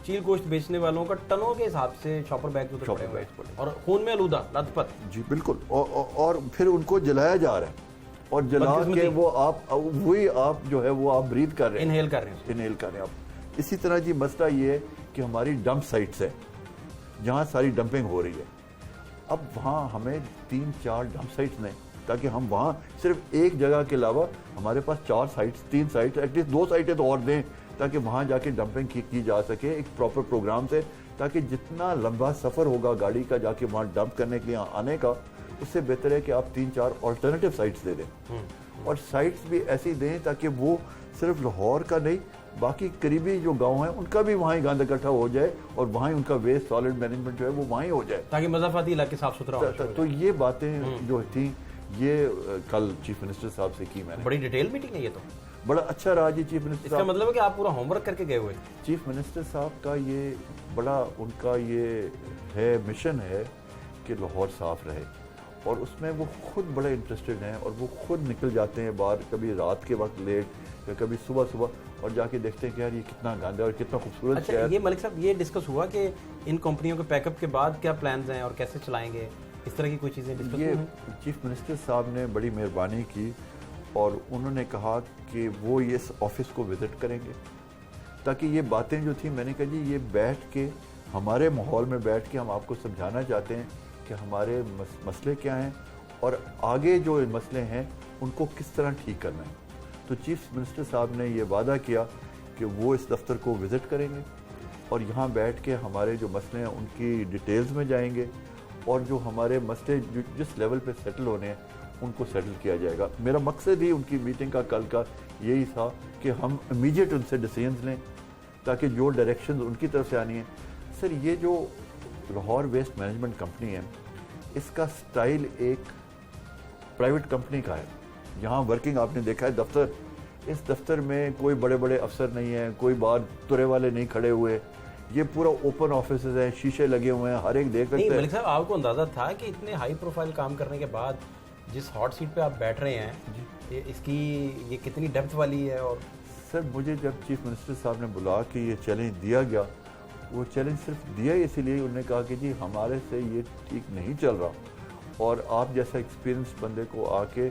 Speaker 1: चील गोश्त बेचने वालों का टनों के हिसाब से शॉपर बैग उधर पड़े हुए हैं और खून में आलूदा लथपथ।
Speaker 10: जी बिल्कुल, और फिर उनको जलाया जा रहा है और जला के वो आप जो है वो आप ब्रीथ कर रहे हैं, इनहेल कर रहे हैं आप। इसी तरह जी मसला ये है कि हमारी डंप साइट्स है जहाँ सारी डंपिंग हो रही है। अब वहाँ हमें 3-4 डंप साइट्स नहीं, ताकि हम वहाँ सिर्फ एक जगह के अलावा हमारे पास 4 साइट्स, 3 साइट्स, एटलीस्ट 2 साइटें तो और दें, ताकि वहाँ जाके डंपिंग की जा सके एक प्रॉपर प्रोग्राम से, ताकि जितना लंबा सफ़र होगा गाड़ी का जाके वहाँ डंप करने के लिए आने का, उससे बेहतर है कि आप 3-4 ऑल्टरनेटिव साइट्स दे दें। और साइट्स भी ऐसी दें ताकि वो सिर्फ लाहौर का नहीं, बाकी करीबी जो गांव हैं उनका भी वहाँ ही गंद इकट्ठा हो जाए और वहाँ ही उनका वेस्ट सॉलिड मैनेजमेंट जो है वो वहाँ ही हो जाए,
Speaker 1: ताकि मज़ाफ़ाती इलाके साफ सुथरा हो।
Speaker 10: तो ये बातें जो थी ये कल चीफ मिनिस्टर साहब से की मैंने।
Speaker 1: बड़ी डिटेल मीटिंग है ये, तो बड़ा
Speaker 10: अच्छा रहा जी चीफ मिनिस्टर साहब।
Speaker 1: इसका मतलब है कि आप पूरा होमवर्क करके गए हुए।
Speaker 10: चीफ मिनिस्टर साहब का ये बड़ा उनका ये है मिशन है कि लाहौर साफ रहे, और उसमें वो खुद बड़े इंटरेस्टेड हैं और वो खुद निकल जाते हैं बाहर, कभी रात के वक्त लेट या कभी सुबह और जाके देखते हैं कि यार ये कितना गंदा है और कितना खूबसूरत।
Speaker 1: अच्छा, ये मलिक साहब ये डिस्कस हुआ कि इन कंपनियों के पैकअप के बाद क्या प्लान्स हैं और कैसे चलाएंगे, इस तरह की कोई चीज़ें डिस्कस
Speaker 10: ये चीफ मिनिस्टर साहब ने बड़ी मेहरबानी की और उन्होंने कहा कि वो ये ऑफिस को विज़िट करेंगे, ताकि ये बातें जो थी, मैंने कहा जी ये बैठ के हमारे माहौल में बैठ के हम आपको समझाना चाहते हैं कि हमारे मसले क्या हैं और आगे जो मसले हैं उनको किस तरह ठीक करना है। तो चीफ मिनिस्टर साहब ने ये वादा किया कि वो इस दफ्तर को विज़िट करेंगे और यहाँ बैठ के हमारे जो मसले हैं उनकी डिटेल्स में जाएंगे और जो हमारे मसले जिस लेवल पे सेटल होने हैं उनको सेटल किया जाएगा। मेरा मकसद ही उनकी मीटिंग का कल का यही था कि हम इमीडिएट उनसे डिसीजंस लें, ताकि जो डायरेक्शंस उनकी तरफ से आनी है। सर ये जो लाहौर वेस्ट मैनेजमेंट कंपनी है, इसका स्टाइल एक प्राइवेट कंपनी का है। यहाँ वर्किंग आपने देखा है दफ्तर, इस दफ्तर में कोई बड़े बड़े अफसर नहीं है, कोई बाहर तुरे वाले नहीं खड़े हुए, ये पूरा ओपन ऑफिस है, शीशे लगे हुए हैं, हर एक देख सकते हैं।
Speaker 1: मलिक साहब आपको अंदाजा था कि इतने हाई प्रोफाइल काम करने के बाद जिस हॉट सीट पे आप बैठ रहे हैं इसकी ये कितनी डेप्थ वाली है? और
Speaker 10: सर मुझे जब चीफ मिनिस्टर साहब ने बुला के ये चैलेंज दिया गया, वो चैलेंज सिर्फ दिया इसीलिए उन्होंने कहा कि जी हमारे से ये ठीक नहीं चल रहा और आप जैसा एक्सपीरियंस बंदे को आके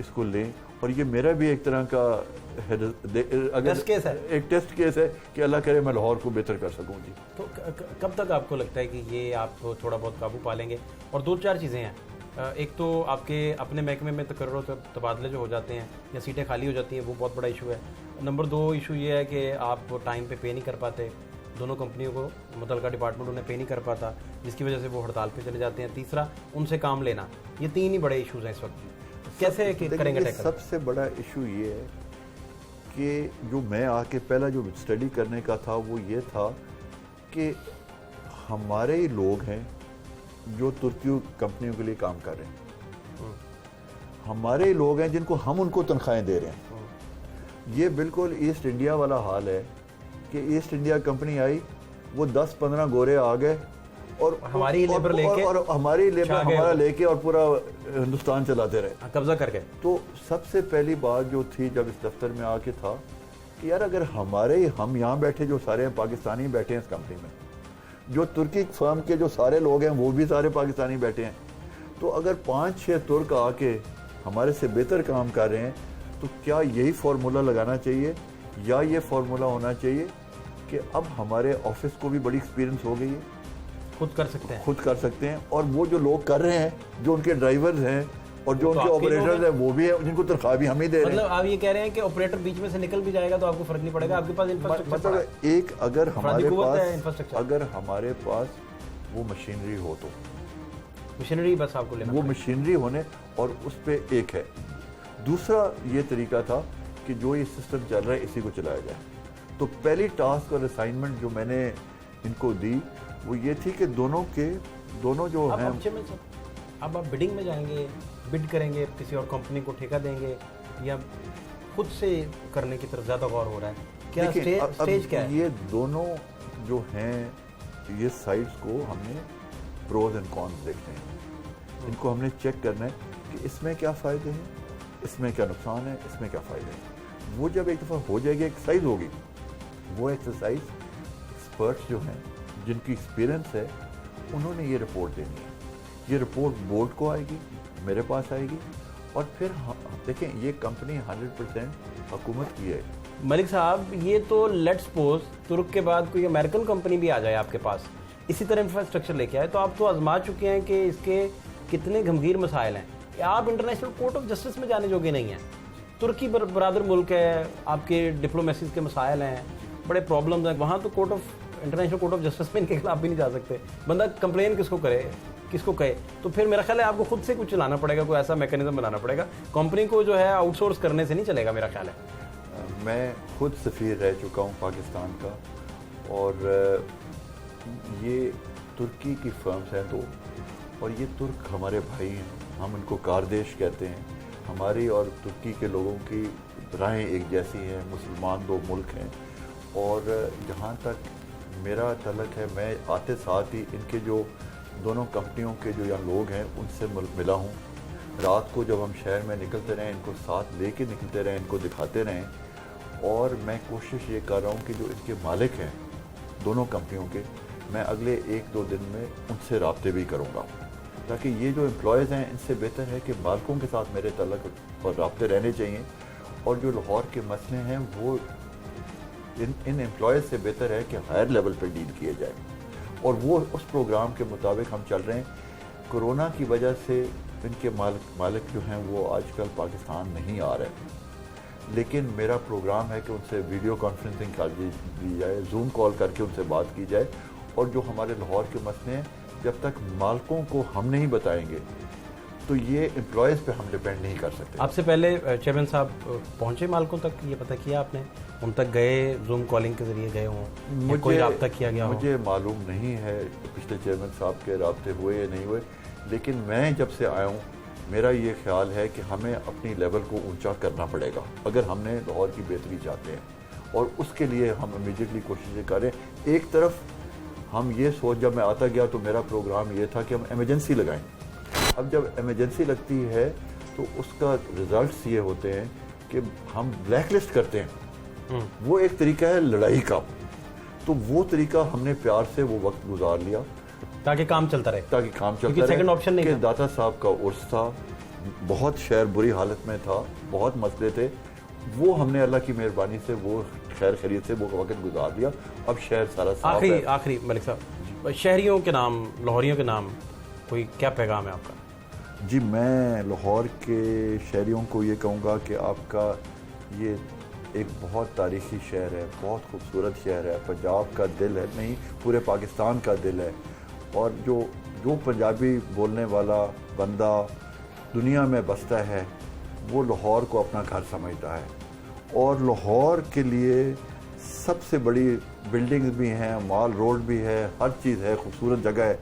Speaker 10: इसको लें। और ये मेरा भी एक तरह का
Speaker 1: टेस्ट केस है,
Speaker 10: एक टेस्ट केस है कि अल्लाह करे मैं लाहौर को बेहतर कर सकूं जी।
Speaker 1: तो कब तक आपको लगता है कि ये आप थोड़ा बहुत काबू पा लेंगे? और 2-4 चीज़ें हैं, एक तो आपके अपने महकमे में तकर्रो तबादले जो हो जाते हैं या सीटें खाली हो जाती हैं, वो बहुत बड़ा इशू है। नंबर 2 इशू ये है कि आप टाइम पे नहीं कर पाते, दोनों कंपनियों को मुतल्लिका डिपार्टमेंट उन्हें पे नहीं कर पाता, जिसकी वजह से वो हड़ताल पे चले जाते हैं। तीसरा उनसे काम लेना, ये 3 ही बड़े इशूज़ हैं इस वक्त। कैसे करेंगे टैकल?
Speaker 10: सबसे बड़ा इशू ये है कि जो मैं आके पहला जो स्टडी करने का था वो ये था कि हमारे ही लोग हैं जो तुर्की कंपनियों के लिए काम कर रहे हैं, हमारे ही लोग हैं जिनको हम उनको तनख्वाहें दे रहे हैं। ये बिल्कुल ईस्ट इंडिया वाला हाल है कि ईस्ट इंडिया कंपनी आई, वो 10-15 गोरे आ गए और
Speaker 1: हमारी लेबर लेके
Speaker 10: और हमारी लेबर हमारा लेके और पूरा हिंदुस्तान चलाते रहे,
Speaker 1: कब्जा करके।
Speaker 10: तो सबसे पहली बात जो थी जब इस दफ्तर में आके था कि यार अगर हम यहाँ बैठे जो सारे हैं पाकिस्तानी बैठे हैं इस कंपनी में, जो तुर्की फर्म के जो सारे लोग हैं वो भी सारे पाकिस्तानी बैठे हैं, तो अगर 5-6 तुर्क आके हमारे से बेहतर काम कर रहे हैं तो क्या यही फार्मूला लगाना चाहिए या ये फार्मूला होना चाहिए कि अब हमारे ऑफिस को भी बड़ी एक्सपीरियंस हो गई है,
Speaker 1: खुद कर सकते हैं
Speaker 10: और वो जो लोग कर रहे हैं, जो उनके ड्राइवर्स हैं और जो उनके ऑपरेटर्स हैं वो भी है, जिनको तनख्वाह भी हम ही दे रहे हैं।
Speaker 1: मतलब आप ये कह रहे हैं कि ऑपरेटर बीच में से निकल भी जाएगा तो आपको फर्क नहीं पड़ेगा, आपके पास इंफ्रास्ट्रक्चर
Speaker 10: मतलब एक अगर हमारे पास वो मशीनरी हो तो
Speaker 1: मशीनरी बस आपको लेना,
Speaker 10: वो मशीनरी होने और उस पे एक है दूसरा ये तरीका था कि जो ये सिस्टम चल रहा है इसी को चलाया जाए। तो पहली टास्क और असाइनमेंट जो मैंने इनको दी वो ये थी कि दोनों जो हैं।
Speaker 1: अब आप बिडिंग में जाएंगे, बिड करेंगे, किसी और कंपनी को ठेका देंगे, या खुद से करने की तरफ ज़्यादा गौर हो रहा है? क्या स्टेज क्या है?
Speaker 10: ये दोनों जो हैं, ये साइड्स को हमने प्रोज एंड कॉन्स देखते हैं। इनको हमने चेक करना है कि इसमें क्या फ़ायदे हैं, इसमें क्या नुकसान है, इसमें क्या फ़ायदे हैं। वो जब एक दफ़ा हो जाएगी, एक्सरसाइज होगी, वो एक्सरसाइज एक्सपर्ट्स जो हैं, जिनकी एक्सपीरियंस है, उन्होंने ये रिपोर्ट देनी है। ये रिपोर्ट बोर्ड को आएगी, मेरे पास आएगी, और फिर देखें ये कंपनी 100% हुकूमत की है।
Speaker 1: मलिक साहब, ये तो लेट्स सपोज तुर्क के बाद कोई अमेरिकन कंपनी भी आ जाए आपके पास, इसी तरह इंफ्रास्ट्रक्चर लेके आए, तो आप तो आजमा चुके हैं कि इसके कितने गंभीर मसाइल हैं। आप इंटरनेशनल कोर्ट ऑफ जस्टिस में जाने जोगे नहीं हैं। तुर्की बरादर मुल्क है, आपके डिप्लोमेसी के मसाइल हैं, बड़े प्रॉब्लम्स हैं, वहाँ तो इंटरनेशनल कोर्ट ऑफ जस्टिस में इनके खिलाफ भी नहीं जा सकते। बंदा कंप्लेन किसको करे, किसको कहे? तो फिर मेरा ख्याल है आपको खुद से कुछ चलाना पड़ेगा, कोई ऐसा मैकेनिज्म बनाना पड़ेगा। कंपनी को जो है आउटसोर्स करने से नहीं चलेगा, मेरा ख्याल है।
Speaker 10: मैं खुद सफ़ीर रह चुका हूँ पाकिस्तान का, और ये तुर्की की फर्म्स हैं दो, और ये तुर्क हमारे भाई हैं, हम इनको कारदेश कहते हैं। हमारी और तुर्की के लोगों की राहें एक जैसी हैं, मुसलमान दो मुल्क हैं। और जहाँ तक मेरा तलक है, मैं आते साथ ही इनके जो दोनों कंपनियों के जो यहाँ लोग हैं उनसे मिला हूँ। रात को जब हम शहर में निकलते रहें, इनको साथ लेके निकलते रहें, इनको दिखाते रहें, और मैं कोशिश ये कर रहा हूँ कि जो इनके मालिक हैं दोनों कंपनियों के, मैं अगले 1-2 दिन में उनसे राब्ते भी करूँगा, ताकि ये जो एम्प्लॉयज़ हैं इनसे बेहतर है कि मालिकों के साथ मेरे तल्लक और राब्ते रहने चाहिए, और जो लाहौर के मसले हैं वो इन एम्प्लॉयज़ से बेहतर है कि हायर लेवल पर डील किए जाए। और वो उस प्रोग्राम के मुताबिक हम चल रहे हैं। कोरोना की वजह से इनके मालिक जो हैं वो आजकल पाकिस्तान नहीं आ रहे, लेकिन मेरा प्रोग्राम है कि उनसे वीडियो कॉन्फ्रेंसिंग कर दी जाए, जूम कॉल करके उनसे बात की जाए, और जो हमारे लाहौर के मसले हैं जब तक मालिकों को हम नहीं बताएंगे तो ये एम्प्लॉयज़ पे हम डिपेंड नहीं कर सकते।
Speaker 1: आपसे पहले चेयरमैन साहब पहुंचे मालिकों तक, ये पता किया आपने? उन तक गए, जूम कॉलिंग के जरिए गए हों, कोई राब्ता किया गया हो?
Speaker 10: मुझे मालूम नहीं है पिछले चेयरमैन साहब के राब्ते हुए या नहीं हुए, लेकिन मैं जब से आया हूँ मेरा ये ख्याल है कि हमें अपनी लेवल को ऊंचा करना पड़ेगा अगर हमने लाहौर की बेहतरी चाहते हैं, और उसके लिए हम इमीडिएटली कोशिशें करें। एक तरफ हम ये सोच, जब मैं आता गया तो मेरा प्रोग्राम ये था कि हम एमरजेंसी लगाएं। अब जब एमरजेंसी लगती है तो उसका रिजल्ट्स ये होते हैं कि हम ब्लैक लिस्ट करते हैं। वो एक तरीका है लड़ाई का, तो वो तरीका हमने प्यार से वो वक्त गुजार लिया
Speaker 1: ताकि काम चलता रहे, सेकंड ऑप्शन नहीं था।
Speaker 10: दाता साहब का उर्स था, बहुत शहर बुरी हालत में था, बहुत मसले थे, वो हमने अल्लाह की मेहरबानी से वो खैर खैरियत से वो वक्त गुजार दिया। अब शहर सारा साफ है।
Speaker 1: आखिरी मलिक साहब, शहरियों के नाम, लाहौरियों के नाम कोई क्या पैगाम है आपका?
Speaker 10: जी, मैं लाहौर के शहरियों को ये कहूँगा कि आपका ये एक बहुत तारीख़ी शहर है, बहुत खूबसूरत शहर है, पंजाब का दिल है, नहीं पूरे पाकिस्तान का दिल है। और जो पंजाबी बोलने वाला बंदा दुनिया में बसता है वो लाहौर को अपना घर समझता है, और लाहौर के लिए सबसे बड़ी बिल्डिंग्स भी हैं, मॉल रोड भी है, हर चीज़ है, खूबसूरत जगह है।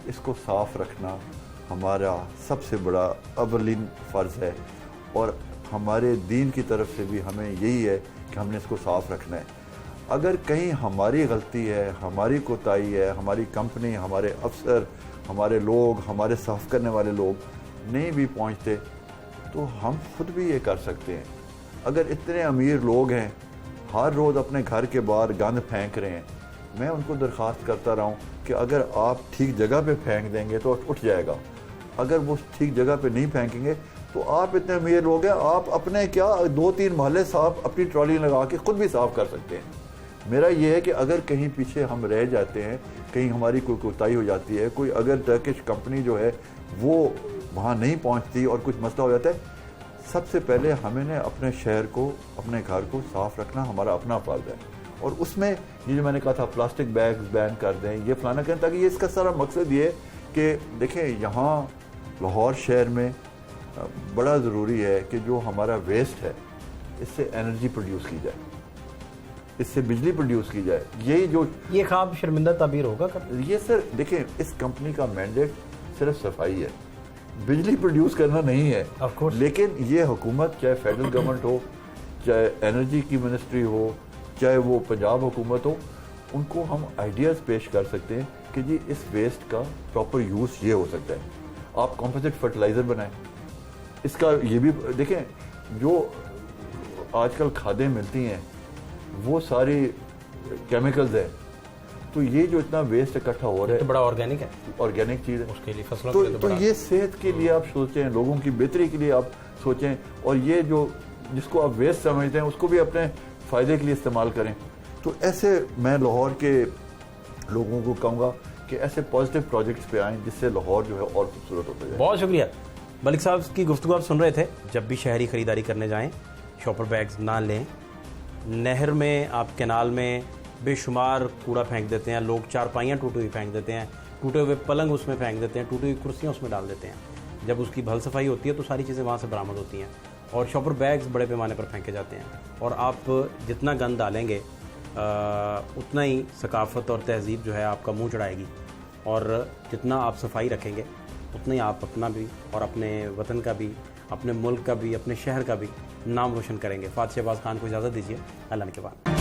Speaker 10: इसको साफ़ रखना हमारा सबसे बड़ा अवलिन फ़र्ज़ है, और हमारे दीन की तरफ से भी हमें यही है कि हमने इसको साफ़ रखना है। अगर कहीं हमारी गलती है, हमारी कोताही है, हमारी कंपनी, हमारे अफसर, हमारे लोग, हमारे साफ़ करने वाले लोग नहीं भी पहुंचते तो हम खुद भी ये कर सकते हैं। अगर इतने अमीर लोग हैं हर रोज़ अपने घर के बाहर गंद फेंक रहे हैं, मैं उनको दरख्वास्त करता रहा हूँ कि अगर आप ठीक जगह पे फेंक देंगे तो उठ जाएगा, अगर वो ठीक जगह पे नहीं फेंकेंगे तो आप इतने अमीर लोग हैं, आप अपने क्या 2-3 मोहल्ले साफ अपनी ट्रॉली लगा के खुद भी साफ़ कर सकते हैं। मेरा ये है कि अगर कहीं पीछे हम रह जाते हैं, कहीं हमारी कोई कोताही हो जाती है, कोई अगर टर्किश कंपनी जो है वो वहाँ नहीं पहुँचती और कुछ मसला हो जाता है, सबसे पहले हमें अपने शहर को, अपने घर को साफ़ रखना हमारा अपना फ़र्ज़ है। और उसमें ये जो मैंने कहा था प्लास्टिक बैग्स बैन कर दें, ये फलाना करें, ताकि ये इसका सारा मकसद ये कि देखें यहाँ लाहौर शहर में बड़ा ज़रूरी है कि जो हमारा वेस्ट है इससे एनर्जी प्रोड्यूस की जाए, इससे बिजली प्रोड्यूस की जाए। यही जो
Speaker 11: ये ख्वाब शर्मिंदा ताबीर होगा कब?
Speaker 10: ये सर देखें, इस कंपनी का मैंडेट सिर्फ सफाई है, बिजली प्रोड्यूस करना नहीं है। लेकिन ये हुकूमत, चाहे फेडरल गवर्नमेंट हो, चाहे एनर्जी की मिनिस्ट्री हो, चाहे वो पंजाब हुकूमत हो, उनको हम आइडियाज़ पेश कर सकते हैं कि जी इस वेस्ट का प्रॉपर यूज़ ये हो सकता है। आप कॉम्पोजिट फर्टिलाइज़र बनाएं, इसका ये भी देखें, जो आजकल खादें मिलती हैं वो सारी केमिकल्स है, तो ये जो इतना वेस्ट इकट्ठा हो रहा है
Speaker 11: तो बड़ा ऑर्गेनिक है,
Speaker 10: ऑर्गेनिक चीज़ है
Speaker 11: उसके लिए फसलों
Speaker 10: तो,
Speaker 11: के लिए
Speaker 10: तो ये सेहत के लिए आप सोचें, लोगों की बेहतरी के लिए आप सोचें, और ये जो जिसको आप वेस्ट समझते हैं उसको भी अपने फ़ायदे के लिए इस्तेमाल करें। तो ऐसे मैं लाहौर के लोगों को कहूँगा कि ऐसे पॉजिटिव प्रोजेक्ट्स पे आएँ जिससे लाहौर जो है और खूबसूरत होता जाए।
Speaker 11: बहुत शुक्रिया। मलिक साहब की गुफ्तगू आप सुन रहे थे। जब भी शहरी ख़रीदारी करने जाएँ शॉपर बैग्स ना लें। नहर में, आप कैनाल में बेशुमार कूड़ा फेंक देते हैं लोग, चारपाइयाँ टूटी हुई फेंक देते हैं, टूटे हुए पलंग उसमें फेंक देते हैं, टूटी हुई कुर्सियाँ उसमें डाल देते हैं। जब उसकी भल सफाई होती है तो सारी चीज़ें वहाँ से बरामद होती हैं और शॉपर बैग्स बड़े पैमाने पर फेंके जाते हैं। और आप जितना गंद डालेंगे उतना ही सकाफत और तहजीब जो है आपका मुँह चढ़ाएगी, और जितना आप सफाई रखेंगे उतना ही आप अपना भी और अपने वतन का भी, अपने मुल्क का भी, अपने शहर का भी नाम रोशन करेंगे। फात शहबाज खान को इजाज़त दीजिए, अल्लाह के बाद।